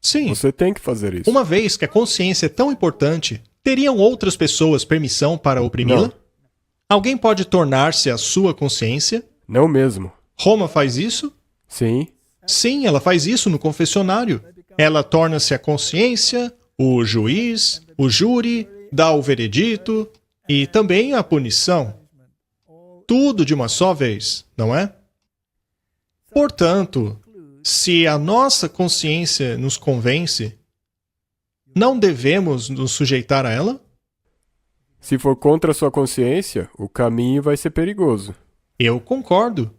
Sim.
você tem que fazer isso.
Uma vez que a consciência é tão importante, teriam outras pessoas permissão para oprimi-la?
Não.
Alguém pode tornar-se a sua consciência?
Não mesmo.
Roma faz isso?
Sim,
Sim, ela faz isso no confessionário. Ela torna-se a consciência, o juiz, o júri, dá o veredito e também a punição. Tudo de uma só vez, não é? Portanto, se a nossa consciência nos convence, não devemos nos sujeitar a ela?
se for contra a sua consciência, o caminho vai ser perigoso.
Eu concordo.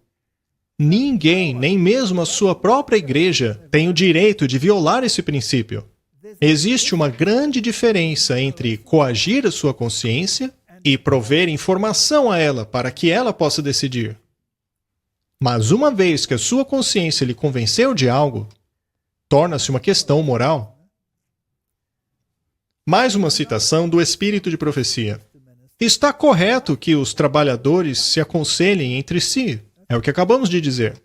Ninguém, nem mesmo a sua própria igreja, tem o direito de violar esse princípio. Existe uma grande diferença entre coagir a sua consciência e prover informação a ela para que ela possa decidir. Mas uma vez que a sua consciência lhe convenceu de algo, torna-se uma questão moral. Mais uma citação do Espírito de Profecia. Está correto que os trabalhadores se aconselhem entre si. É o que acabamos de dizer.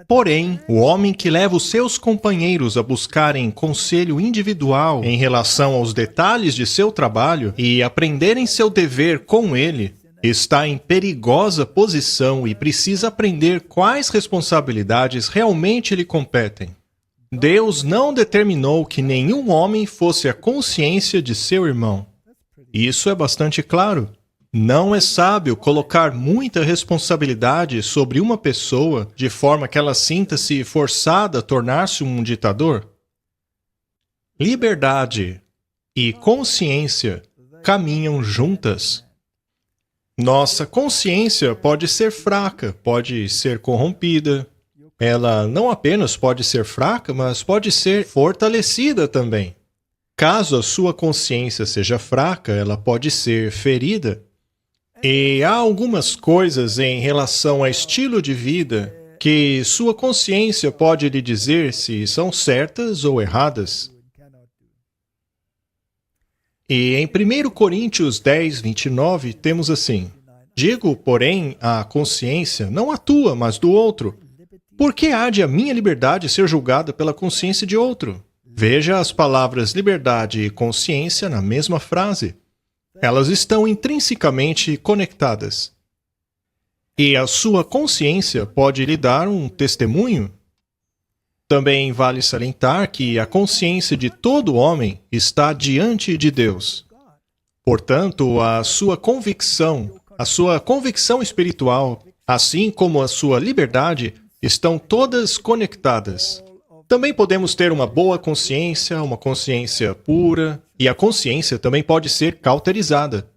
Porém, o homem que leva os seus companheiros a buscarem conselho individual em relação aos detalhes de seu trabalho e aprenderem seu dever com ele, está em perigosa posição e precisa aprender quais responsabilidades realmente lhe competem. Deus não determinou que nenhum homem fosse a consciência de seu irmão. Isso é bastante claro. Não é sábio colocar muita responsabilidade sobre uma pessoa de forma que ela sinta-se forçada a tornar-se um ditador. Liberdade e consciência caminham juntas. Nossa consciência pode ser fraca, pode ser corrompida. Ela não apenas pode ser fraca, mas pode ser fortalecida também. Caso a sua consciência seja fraca, ela pode ser ferida. E há algumas coisas em relação a estilo de vida que sua consciência pode lhe dizer se são certas ou erradas. E em 1 Coríntios 10, 29, temos assim: digo, porém, à consciência, não a tua, mas do outro. Por que há de a minha liberdade ser julgada pela consciência de outro? Veja as palavras liberdade e consciência na mesma frase. Elas estão intrinsecamente conectadas. E a sua consciência pode lhe dar um testemunho. Também vale salientar que a consciência de todo homem está diante de Deus. Portanto, a sua convicção espiritual, assim como a sua liberdade, estão todas conectadas. Também podemos ter uma boa consciência, uma consciência pura, e a consciência também pode ser cauterizada.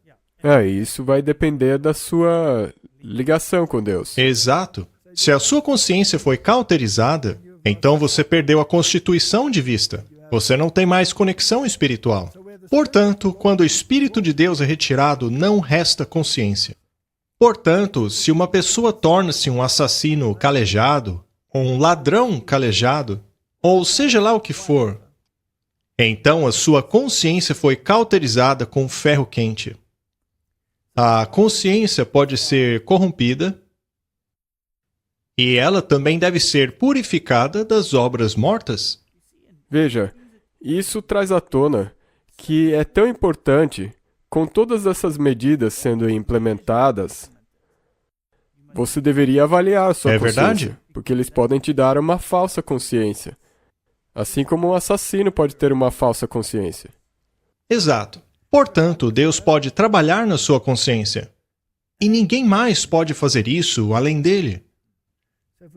Isso vai depender da sua ligação com Deus.
Exato. Se a sua consciência foi cauterizada, então você perdeu a constituição de vista. Você não tem mais conexão espiritual. Portanto, quando o Espírito de Deus é retirado, não resta consciência. Portanto, se uma pessoa torna-se um assassino calejado, um ladrão calejado, ou seja lá o que for, então a sua consciência foi cauterizada com ferro quente. A consciência pode ser corrompida e ela também deve ser purificada das obras mortas.
Veja, isso traz à tona que é tão importante, com todas essas medidas sendo implementadas, você deveria avaliar a sua consciência.
Verdade?
Porque eles podem te dar uma falsa consciência. Assim como um assassino pode ter uma falsa consciência.
Exato. Portanto, Deus pode trabalhar na sua consciência. E ninguém mais pode fazer isso além dele.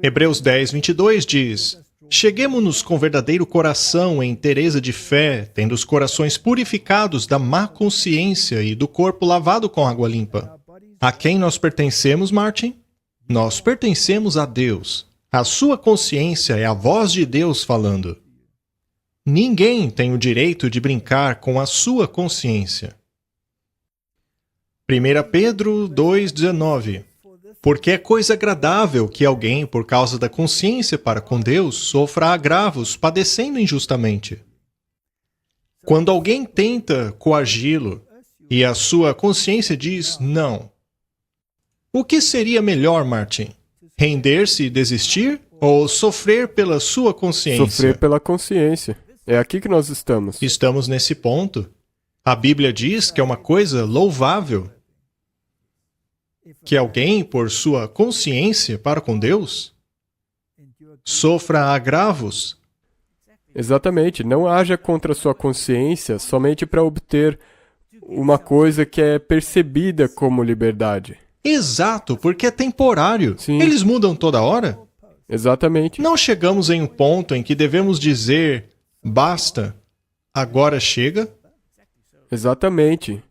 Hebreus 10, 22 diz: Cheguemo-nos com verdadeiro coração em inteireza de fé, tendo os corações purificados da má consciência e do corpo lavado com água limpa. A quem nós pertencemos, Martin? Nós pertencemos a Deus. A sua consciência é a voz de Deus falando. Ninguém tem o direito de brincar com a sua consciência. 1 Pedro 2,19. Porque é coisa agradável que alguém, por causa da consciência para com Deus, sofra agravos, padecendo injustamente. Quando alguém tenta coagi-lo e a sua consciência diz não, o que seria melhor, Martin? Render-se e desistir ou sofrer pela sua consciência?
Sofrer pela consciência. É aqui que nós estamos.
Estamos nesse ponto. A Bíblia diz que é uma coisa louvável que alguém, por sua consciência para com Deus, sofra agravos.
Exatamente. Não haja contra a sua consciência somente para obter uma coisa que é percebida como liberdade.
Exato, porque é temporário.
Sim.
Eles mudam toda hora.
Exatamente.
Não chegamos em um ponto em que devemos dizer, basta, agora chega.
Exatamente.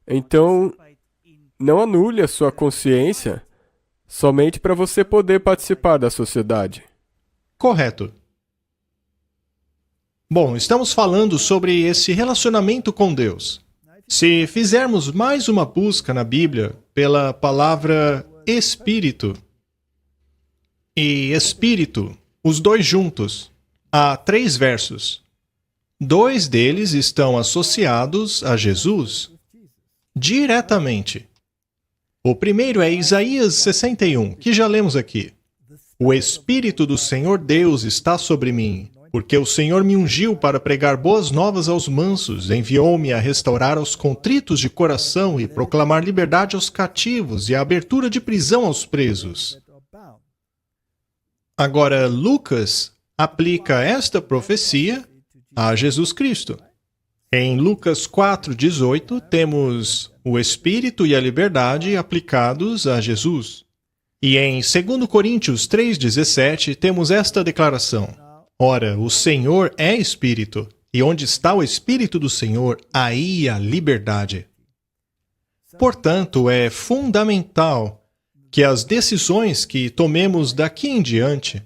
Então, não anule a sua consciência somente para você poder participar da sociedade.
Correto. Bom, estamos falando sobre esse relacionamento com Deus. Se fizermos mais uma busca na Bíblia pela palavra Espírito e Espírito, os dois juntos, há 3 versos. 2 deles estão associados a Jesus diretamente. O primeiro é Isaías 61, que já lemos aqui. O Espírito do Senhor Deus está sobre mim, porque o Senhor me ungiu para pregar boas novas aos mansos, enviou-me a restaurar aos contritos de coração e proclamar liberdade aos cativos e a abertura de prisão aos presos. Agora, Lucas aplica esta profecia a Jesus Cristo. Em Lucas 4,18, temos o Espírito e a liberdade aplicados a Jesus. E em 2 Coríntios 3,17, temos esta declaração. Ora, o Senhor é Espírito, e onde está o Espírito do Senhor, aí a liberdade. Portanto, é fundamental que as decisões que tomemos daqui em diante,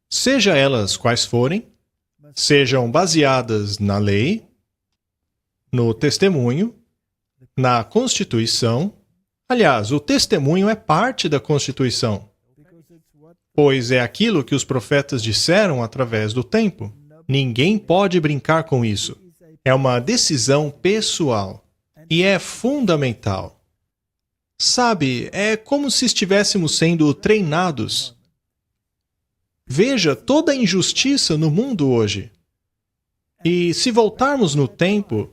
seja elas quais forem, sejam baseadas na lei, no testemunho, na Constituição. Aliás, o testemunho é parte da Constituição, pois é aquilo que os profetas disseram através do tempo. Ninguém pode brincar com isso. É uma decisão pessoal e é fundamental. Sabe, é como se estivéssemos sendo treinados. Veja toda a injustiça no mundo hoje. E se voltarmos no tempo,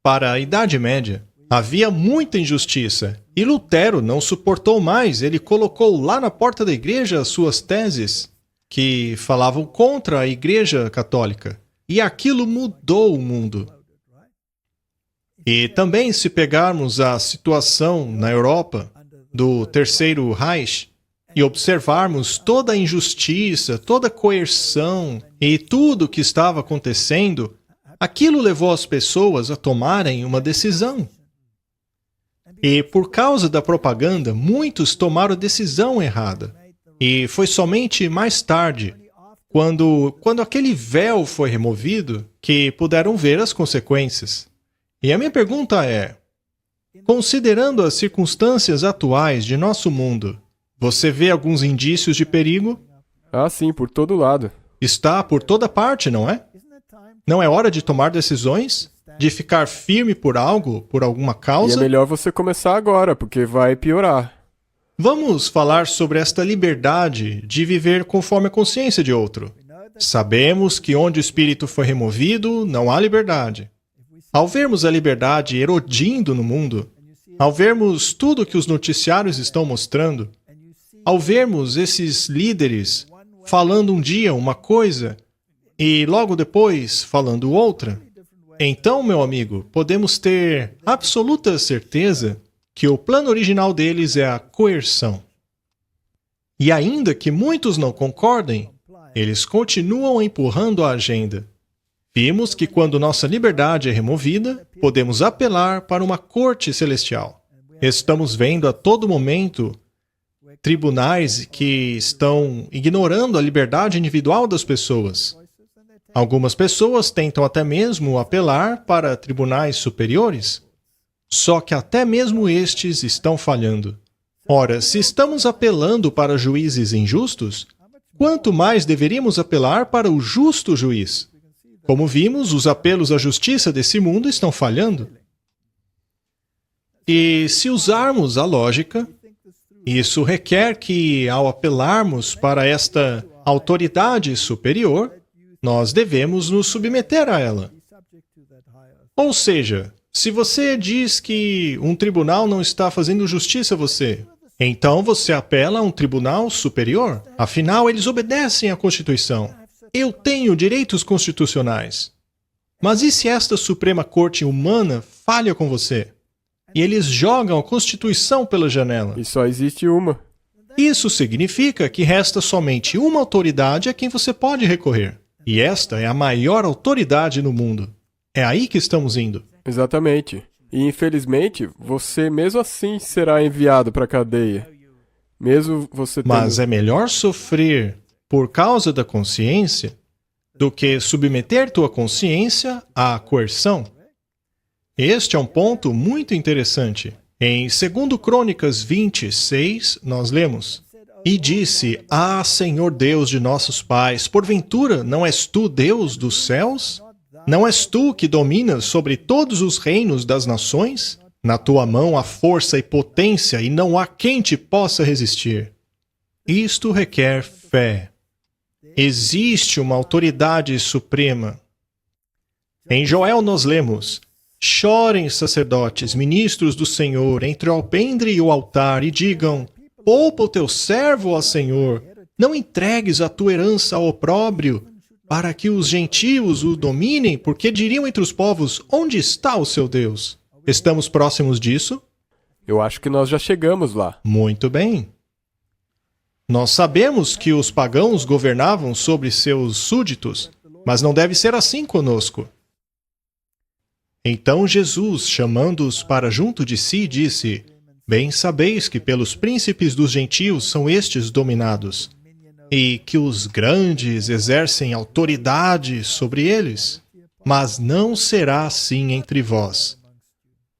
para a Idade Média, havia muita injustiça. E Lutero não suportou mais. Ele colocou lá na porta da igreja as suas teses, que falavam contra a Igreja Católica. E aquilo mudou o mundo. E também, se pegarmos a situação na Europa do Terceiro Reich e observarmos toda a injustiça, toda a coerção e tudo o que estava acontecendo, aquilo levou as pessoas a tomarem uma decisão. E por causa da propaganda, muitos tomaram a decisão errada. E foi somente mais tarde, quando aquele véu foi removido, que puderam ver as consequências. E a minha pergunta é, considerando as circunstâncias atuais de nosso mundo, você vê alguns indícios de perigo?
Ah, sim, por todo lado.
Está por toda parte, não é? Não é hora de tomar decisões? De ficar firme por algo, por alguma
E
causa?
é melhor você começar agora, porque vai piorar.
Vamos falar sobre esta liberdade de viver conforme a consciência de outro. Sabemos que onde o espírito foi removido, não há liberdade. Ao vermos a liberdade erodindo no mundo, ao vermos tudo que os noticiários estão mostrando, ao vermos esses líderes falando um dia uma coisa e logo depois falando outra, então, meu amigo, podemos ter absoluta certeza que o plano original deles é a coerção. E ainda que muitos não concordem, Eles continuam empurrando a agenda. Vimos que quando nossa liberdade é removida, podemos apelar para uma corte celestial. Estamos vendo a todo momento tribunais que estão ignorando a liberdade individual das pessoas. Algumas pessoas tentam até mesmo apelar para tribunais superiores, só que até mesmo estes estão falhando. Ora, se estamos apelando para juízes injustos, quanto mais deveríamos apelar para o justo juiz? Como vimos, os apelos à justiça desse mundo estão falhando. E se usarmos a lógica, isso requer que, ao apelarmos para esta autoridade superior, nós devemos nos submeter a ela. Ou seja, se você diz que um tribunal não está fazendo justiça a você, então você apela a um tribunal superior. Afinal, eles obedecem à Constituição. Eu tenho direitos constitucionais. Mas e se esta Suprema Corte humana falha com você? E eles jogam a Constituição pela janela.
E só existe uma.
Isso significa que resta somente uma autoridade a quem você pode recorrer. E esta é a maior autoridade no mundo. É aí que estamos indo.
Exatamente. E infelizmente, você mesmo assim será enviado para a cadeia. Mesmo você tendo...
Mas é melhor sofrer por causa da consciência do que submeter tua consciência à coerção. Este é um ponto muito interessante. Em 2 Crônicas 26, nós lemos: E disse, Ah, Senhor Deus de nossos pais, porventura não és tu Deus dos céus? Não és tu que dominas sobre todos os reinos das nações? Na tua mão há força e potência, e não há quem te possa resistir. Isto requer fé. Existe uma autoridade suprema. Em Joel nós lemos: Chorem, sacerdotes, ministros do Senhor, entre o alpendre e o altar, e digam: Poupa o teu servo, ó Senhor, não entregues a tua herança ao opróbrio, para que os gentios o dominem, porque diriam entre os povos: Onde está o seu Deus? Estamos próximos disso?
Eu acho que nós já chegamos lá.
Muito bem. Nós sabemos que os pagãos governavam sobre seus súditos, mas não deve ser assim conosco. Então Jesus, chamando-os para junto de si, disse: Bem sabeis que pelos príncipes dos gentios são estes dominados, e que os grandes exercem autoridade sobre eles. Mas não será assim entre vós.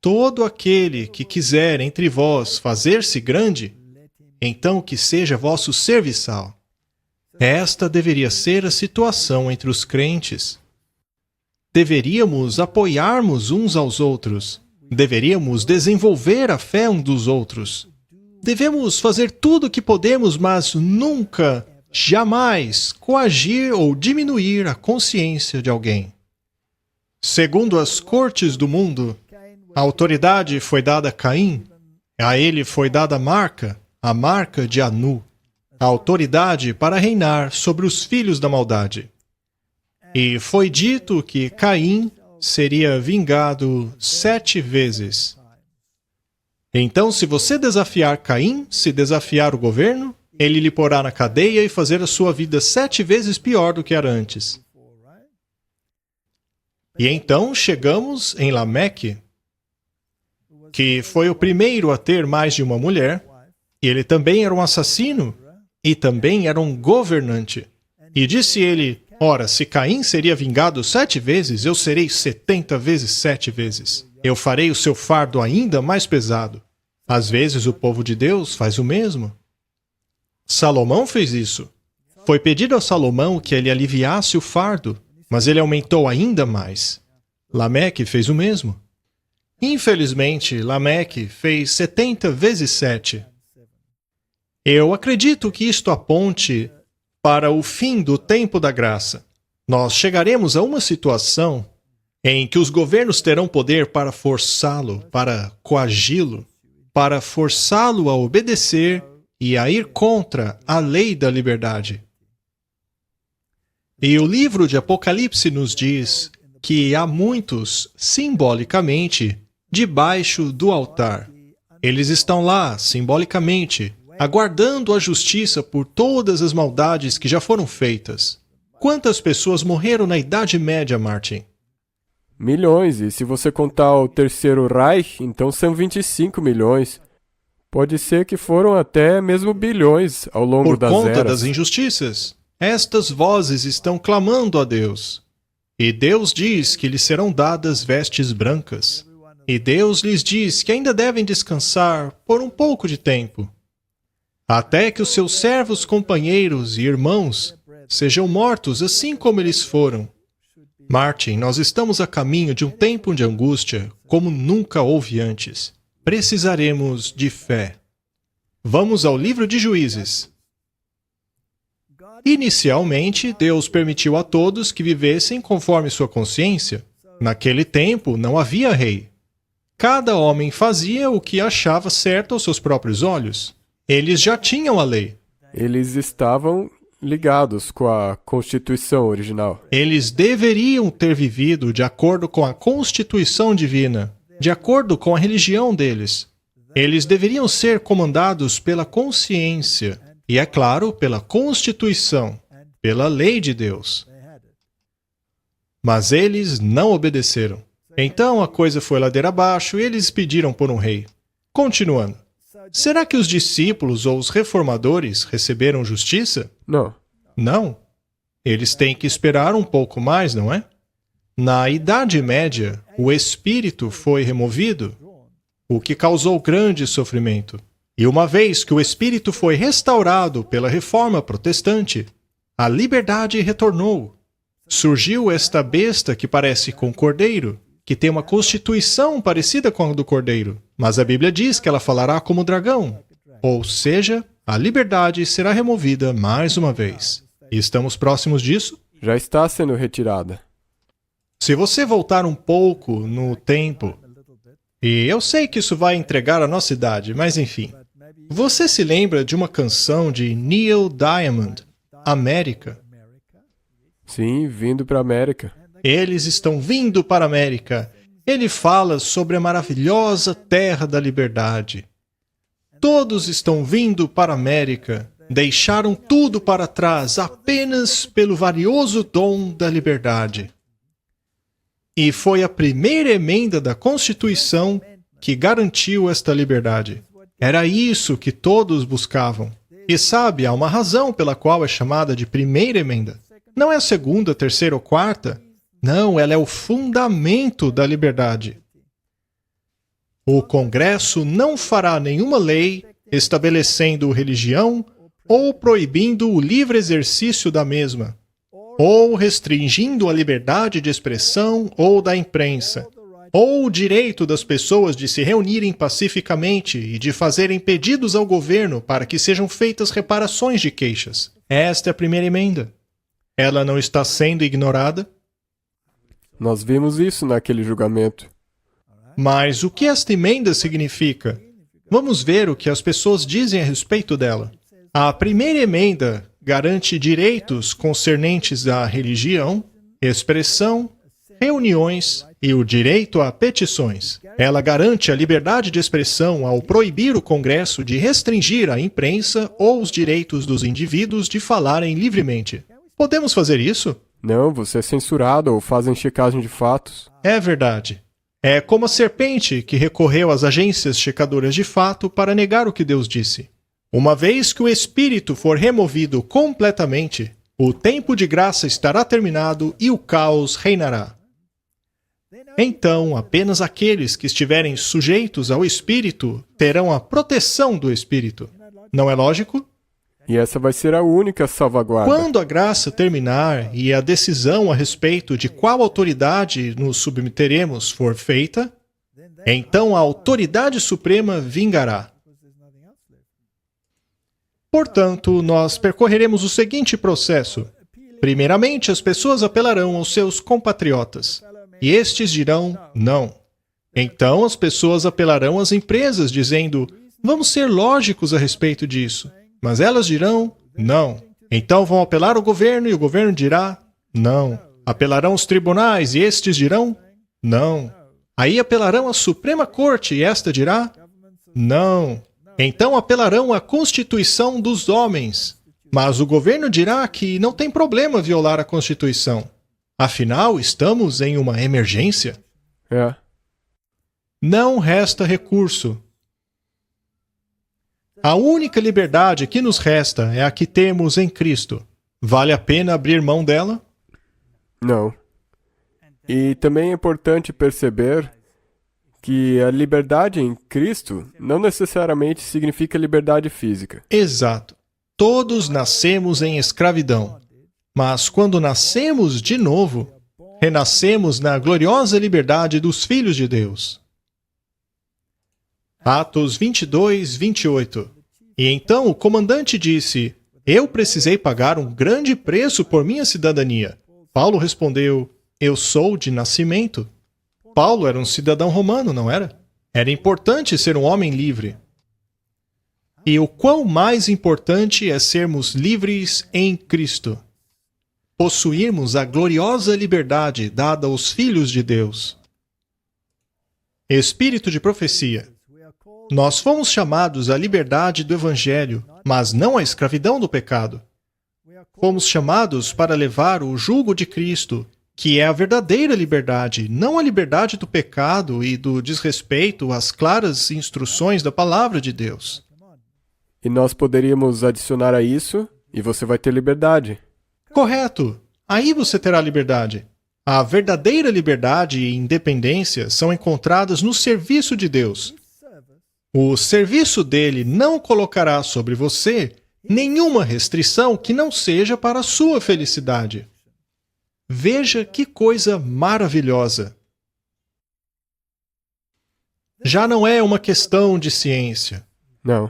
Todo aquele que quiser entre vós fazer-se grande, então que seja vosso serviçal. Esta deveria ser a situação entre os crentes. Deveríamos apoiarmos uns aos outros. Deveríamos desenvolver a fé uns dos outros. Devemos fazer tudo o que podemos, mas nunca, jamais, coagir ou diminuir a consciência de alguém. Segundo as cortes do mundo, a autoridade foi dada a Caim, a ele foi dada a marca de Anu, a autoridade para reinar sobre os filhos da maldade. E foi dito que Caim seria vingado 7 vezes. Então, se você desafiar Caim, se desafiar o governo, ele lhe porá na cadeia e fazer a sua vida 7 vezes pior do que era antes. E então chegamos em Lameque, que foi o primeiro a ter mais de uma mulher, e ele também era um assassino, e também era um governante. E disse ele: Ora, se Caim seria vingado 7 vezes, eu serei 70 vezes 7 vezes. Eu farei o seu fardo ainda mais pesado. Às vezes o povo de Deus faz o mesmo. Salomão fez isso. Foi pedido a Salomão que ele aliviasse o fardo, mas ele aumentou ainda mais. Lameque fez o mesmo. Infelizmente, Lameque fez 70 vezes 7. Eu acredito que isto aponte para o fim do tempo da graça. Nós chegaremos a uma situação em que os governos terão poder para forçá-lo, para coagi-lo, para forçá-lo a obedecer e a ir contra a lei da liberdade. E o livro de Apocalipse nos diz que há muitos, simbolicamente, debaixo do altar. Eles estão lá, simbolicamente, aguardando a justiça por todas as maldades que já foram feitas. Quantas pessoas morreram na Idade Média, Martin?
Milhões, e se você contar o Terceiro Reich, então são 25 milhões. Pode ser que foram até mesmo bilhões ao longo
Por
das
conta
eras.
das injustiças. Estas vozes estão clamando a Deus. E Deus diz que lhes serão dadas vestes brancas. E Deus lhes diz que ainda devem descansar por um pouco de tempo, até que os seus servos, companheiros e irmãos sejam mortos assim como eles foram. Martin, nós estamos a caminho de um tempo de angústia como nunca houve antes. Precisaremos de fé. Vamos ao livro de Juízes. Inicialmente, Deus permitiu a todos que vivessem conforme sua consciência. Naquele tempo, não havia rei. Cada homem fazia o que achava certo aos seus próprios olhos. Eles já tinham a lei.
Eles estavam ligados com a Constituição original.
Eles deveriam ter vivido de acordo com a Constituição divina, de acordo com a religião deles. Eles deveriam ser comandados pela consciência e, é claro, pela Constituição, pela lei de Deus. Mas eles não obedeceram. Então a coisa foi ladeira abaixo e eles pediram por um rei. Continuando. Será que os discípulos ou os reformadores receberam justiça?
Não.
Não. Eles têm que esperar um pouco mais, não é? Na Idade Média, o Espírito foi removido, o que causou grande sofrimento. E uma vez que o Espírito foi restaurado pela Reforma Protestante, a liberdade retornou. Surgiu esta besta que parece com o cordeiro, que tem uma constituição parecida com a do cordeiro, mas a Bíblia diz que ela falará como o dragão. Ou seja, a liberdade será removida mais uma vez. E estamos próximos disso?
Já está sendo retirada.
Se você voltar um pouco no tempo, e eu sei que isso vai entregar a nossa idade, mas enfim, você se lembra de uma canção de Neil Diamond, América?
Sim, vindo para a América.
Eles estão vindo para a América. Ele fala sobre a maravilhosa terra da liberdade. Todos estão vindo para a América. Deixaram tudo para trás apenas pelo valioso dom da liberdade. E foi a primeira emenda da Constituição que garantiu esta liberdade. Era isso que todos buscavam. E sabe, há uma razão pela qual é chamada de primeira emenda. Não é a segunda, terceira ou quarta. Não, ela é o fundamento da liberdade. O Congresso não fará nenhuma lei estabelecendo religião ou proibindo o livre exercício da mesma, ou restringindo a liberdade de expressão ou da imprensa, ou o direito das pessoas de se reunirem pacificamente e de fazerem pedidos ao governo para que sejam feitas reparações de queixas. Esta é a primeira emenda. Ela não está sendo ignorada.
Nós vimos isso naquele julgamento.
Mas o que esta emenda significa? Vamos ver o que as pessoas dizem a respeito dela. A primeira emenda garante direitos concernentes à religião, expressão, reuniões e o direito a petições. Ela garante a liberdade de expressão ao proibir o Congresso de restringir a imprensa ou os direitos dos indivíduos de falarem livremente. Podemos fazer isso?
Não, você é censurado ou fazem checagem de fatos.
É verdade. É como a serpente que recorreu às agências checadoras de fato para negar o que Deus disse. Uma vez que o Espírito for removido completamente, o tempo de graça estará terminado e o caos reinará. Então, apenas aqueles que estiverem sujeitos ao Espírito terão a proteção do Espírito. Não é lógico?
E essa vai ser a única salvaguarda.
Quando a graça terminar e a decisão a respeito de qual autoridade nos submeteremos for feita, então a autoridade suprema vingará. Portanto, nós percorreremos o seguinte processo. Primeiramente, as pessoas apelarão aos seus compatriotas, e estes dirão não. Então, as pessoas apelarão às empresas, dizendo, vamos ser lógicos a respeito disso. Mas elas dirão, não. Então vão apelar ao governo e o governo dirá, não. Apelarão aos tribunais e estes dirão, não. Aí apelarão à Suprema Corte e esta dirá, não. Então apelarão à Constituição dos homens. Mas o governo dirá que não tem problema violar a Constituição. Afinal, estamos em uma emergência.
É.
Não resta recurso. A única liberdade que nos resta é a que temos em Cristo. Vale a pena abrir mão dela?
Não. E também é importante perceber que a liberdade em Cristo não necessariamente significa liberdade física.
Exato. Todos nascemos em escravidão. Mas quando nascemos de novo, renascemos na gloriosa liberdade dos filhos de Deus. Atos 22, 28. E então o comandante disse: Eu precisei pagar um grande preço por minha cidadania. Paulo respondeu: Eu sou de nascimento. Paulo era um cidadão romano, não era? Era importante ser um homem livre. E o quão mais importante é sermos livres em Cristo. Possuirmos a gloriosa liberdade dada aos filhos de Deus. Espírito de profecia. Nós fomos chamados à liberdade do Evangelho, mas não à escravidão do pecado. Fomos chamados para levar o jugo de Cristo, que é a verdadeira liberdade, não a liberdade do pecado e do desrespeito às claras instruções da palavra de Deus.
E nós poderíamos adicionar a isso, e você vai ter liberdade.
Correto. Aí você terá liberdade. A verdadeira liberdade e independência são encontradas no serviço de Deus. O serviço dele não colocará sobre você nenhuma restrição que não seja para a sua felicidade. Veja que coisa maravilhosa. Já não é uma questão de ciência.
Não.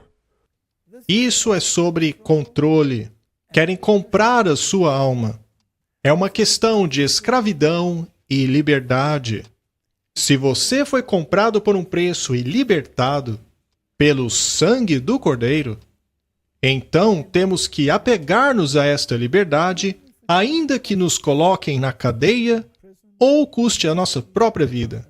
Isso é sobre controle. Querem comprar a sua alma. É uma questão de escravidão e liberdade. Se você foi comprado por um preço e libertado pelo sangue do Cordeiro, então temos que apegar-nos a esta liberdade, ainda que nos coloquem na cadeia ou custe a nossa própria vida.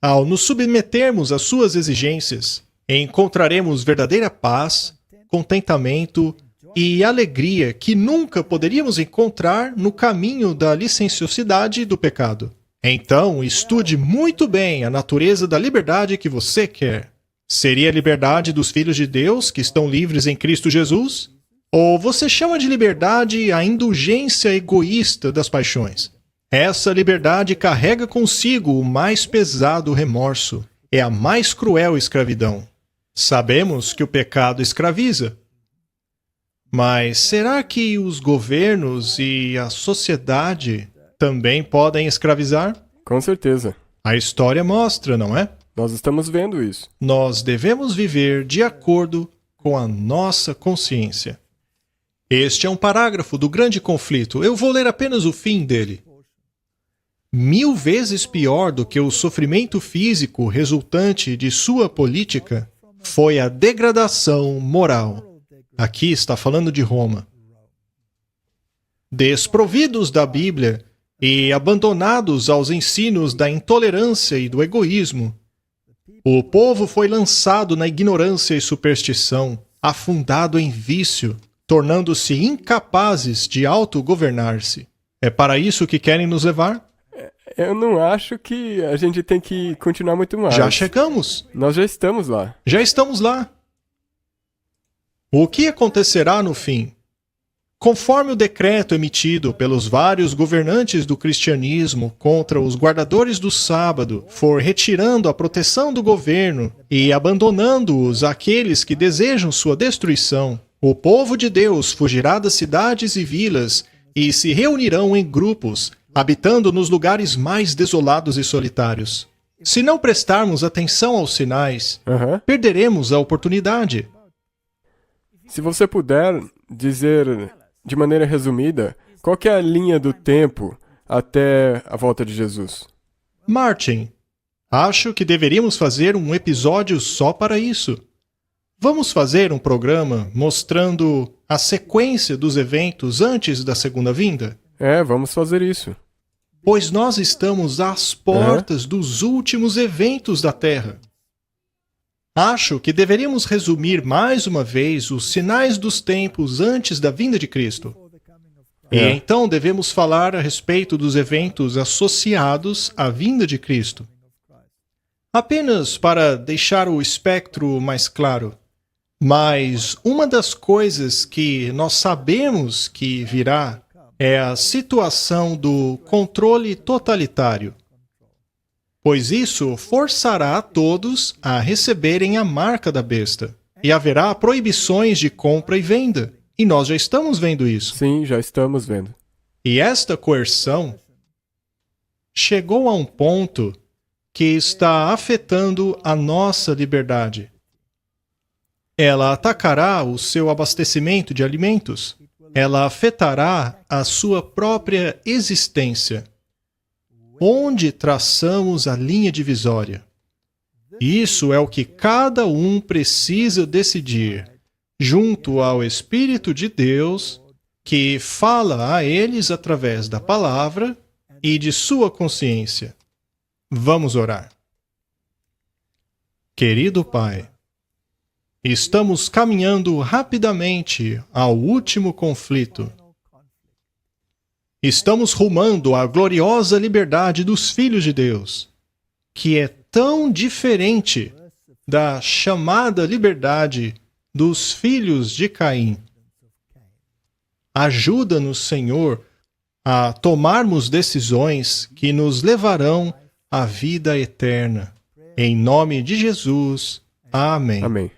Ao nos submetermos às suas exigências, encontraremos verdadeira paz, contentamento e alegria que nunca poderíamos encontrar no caminho da licenciosidade do pecado. Então, estude muito bem a natureza da liberdade que você quer. Seria a liberdade dos filhos de Deus que estão livres em Cristo Jesus? Ou você chama de liberdade a indulgência egoísta das paixões? Essa liberdade carrega consigo o mais pesado remorso. É a mais cruel escravidão. Sabemos que o pecado escraviza. Mas será que os governos e a sociedade também podem escravizar?
Com certeza.
A história mostra, não é?
Nós estamos vendo isso.
Nós devemos viver de acordo com a nossa consciência. Este é um parágrafo do grande conflito. Eu vou ler apenas o fim dele. 1000 vezes pior do que o sofrimento físico resultante de sua política foi a degradação moral. Aqui está falando de Roma. Desprovidos da Bíblia e abandonados aos ensinos da intolerância e do egoísmo, o povo foi lançado na ignorância e superstição, afundado em vício, tornando-se incapazes de autogovernar-se. É para isso que querem nos levar?
Eu não acho que a gente tem que continuar muito mais.
Já chegamos.
Nós já estamos lá.
Já estamos lá. O que acontecerá no fim? Conforme o decreto emitido pelos vários governantes do cristianismo contra os guardadores do sábado for retirando a proteção do governo e abandonando-os àqueles que desejam sua destruição, o povo de Deus fugirá das cidades e vilas e se reunirão em grupos, habitando nos lugares mais desolados e solitários. Se não prestarmos atenção aos sinais, perderemos a oportunidade.
Se você puder dizer de maneira resumida, qual que é a linha do tempo até a volta de Jesus?
Martin, acho que deveríamos fazer um episódio só para isso. Vamos fazer um programa mostrando a sequência dos eventos antes da segunda vinda?
Vamos fazer isso.
Pois nós estamos às portas dos últimos eventos da Terra. Acho que deveríamos resumir mais uma vez os sinais dos tempos antes da vinda de Cristo. E então devemos falar a respeito dos eventos associados à vinda de Cristo. Apenas para deixar o espectro mais claro. Mas uma das coisas que nós sabemos que virá é a situação do controle totalitário. Pois isso forçará a todos a receberem a marca da besta. E haverá proibições de compra e venda. E nós já estamos vendo isso.
Sim, já estamos vendo.
E esta coerção chegou a um ponto que está afetando a nossa liberdade. Ela atacará o seu abastecimento de alimentos. Ela afetará a sua própria existência. Onde traçamos a linha divisória? Isso é o que cada um precisa decidir, junto ao Espírito de Deus, que fala a eles através da palavra e de sua consciência. Vamos orar. Querido Pai, estamos caminhando rapidamente ao último conflito. Estamos rumando à gloriosa liberdade dos filhos de Deus, que é tão diferente da chamada liberdade dos filhos de Caim. Ajuda-nos, Senhor, a tomarmos decisões que nos levarão à vida eterna. Em nome de Jesus. Amém.
Amém.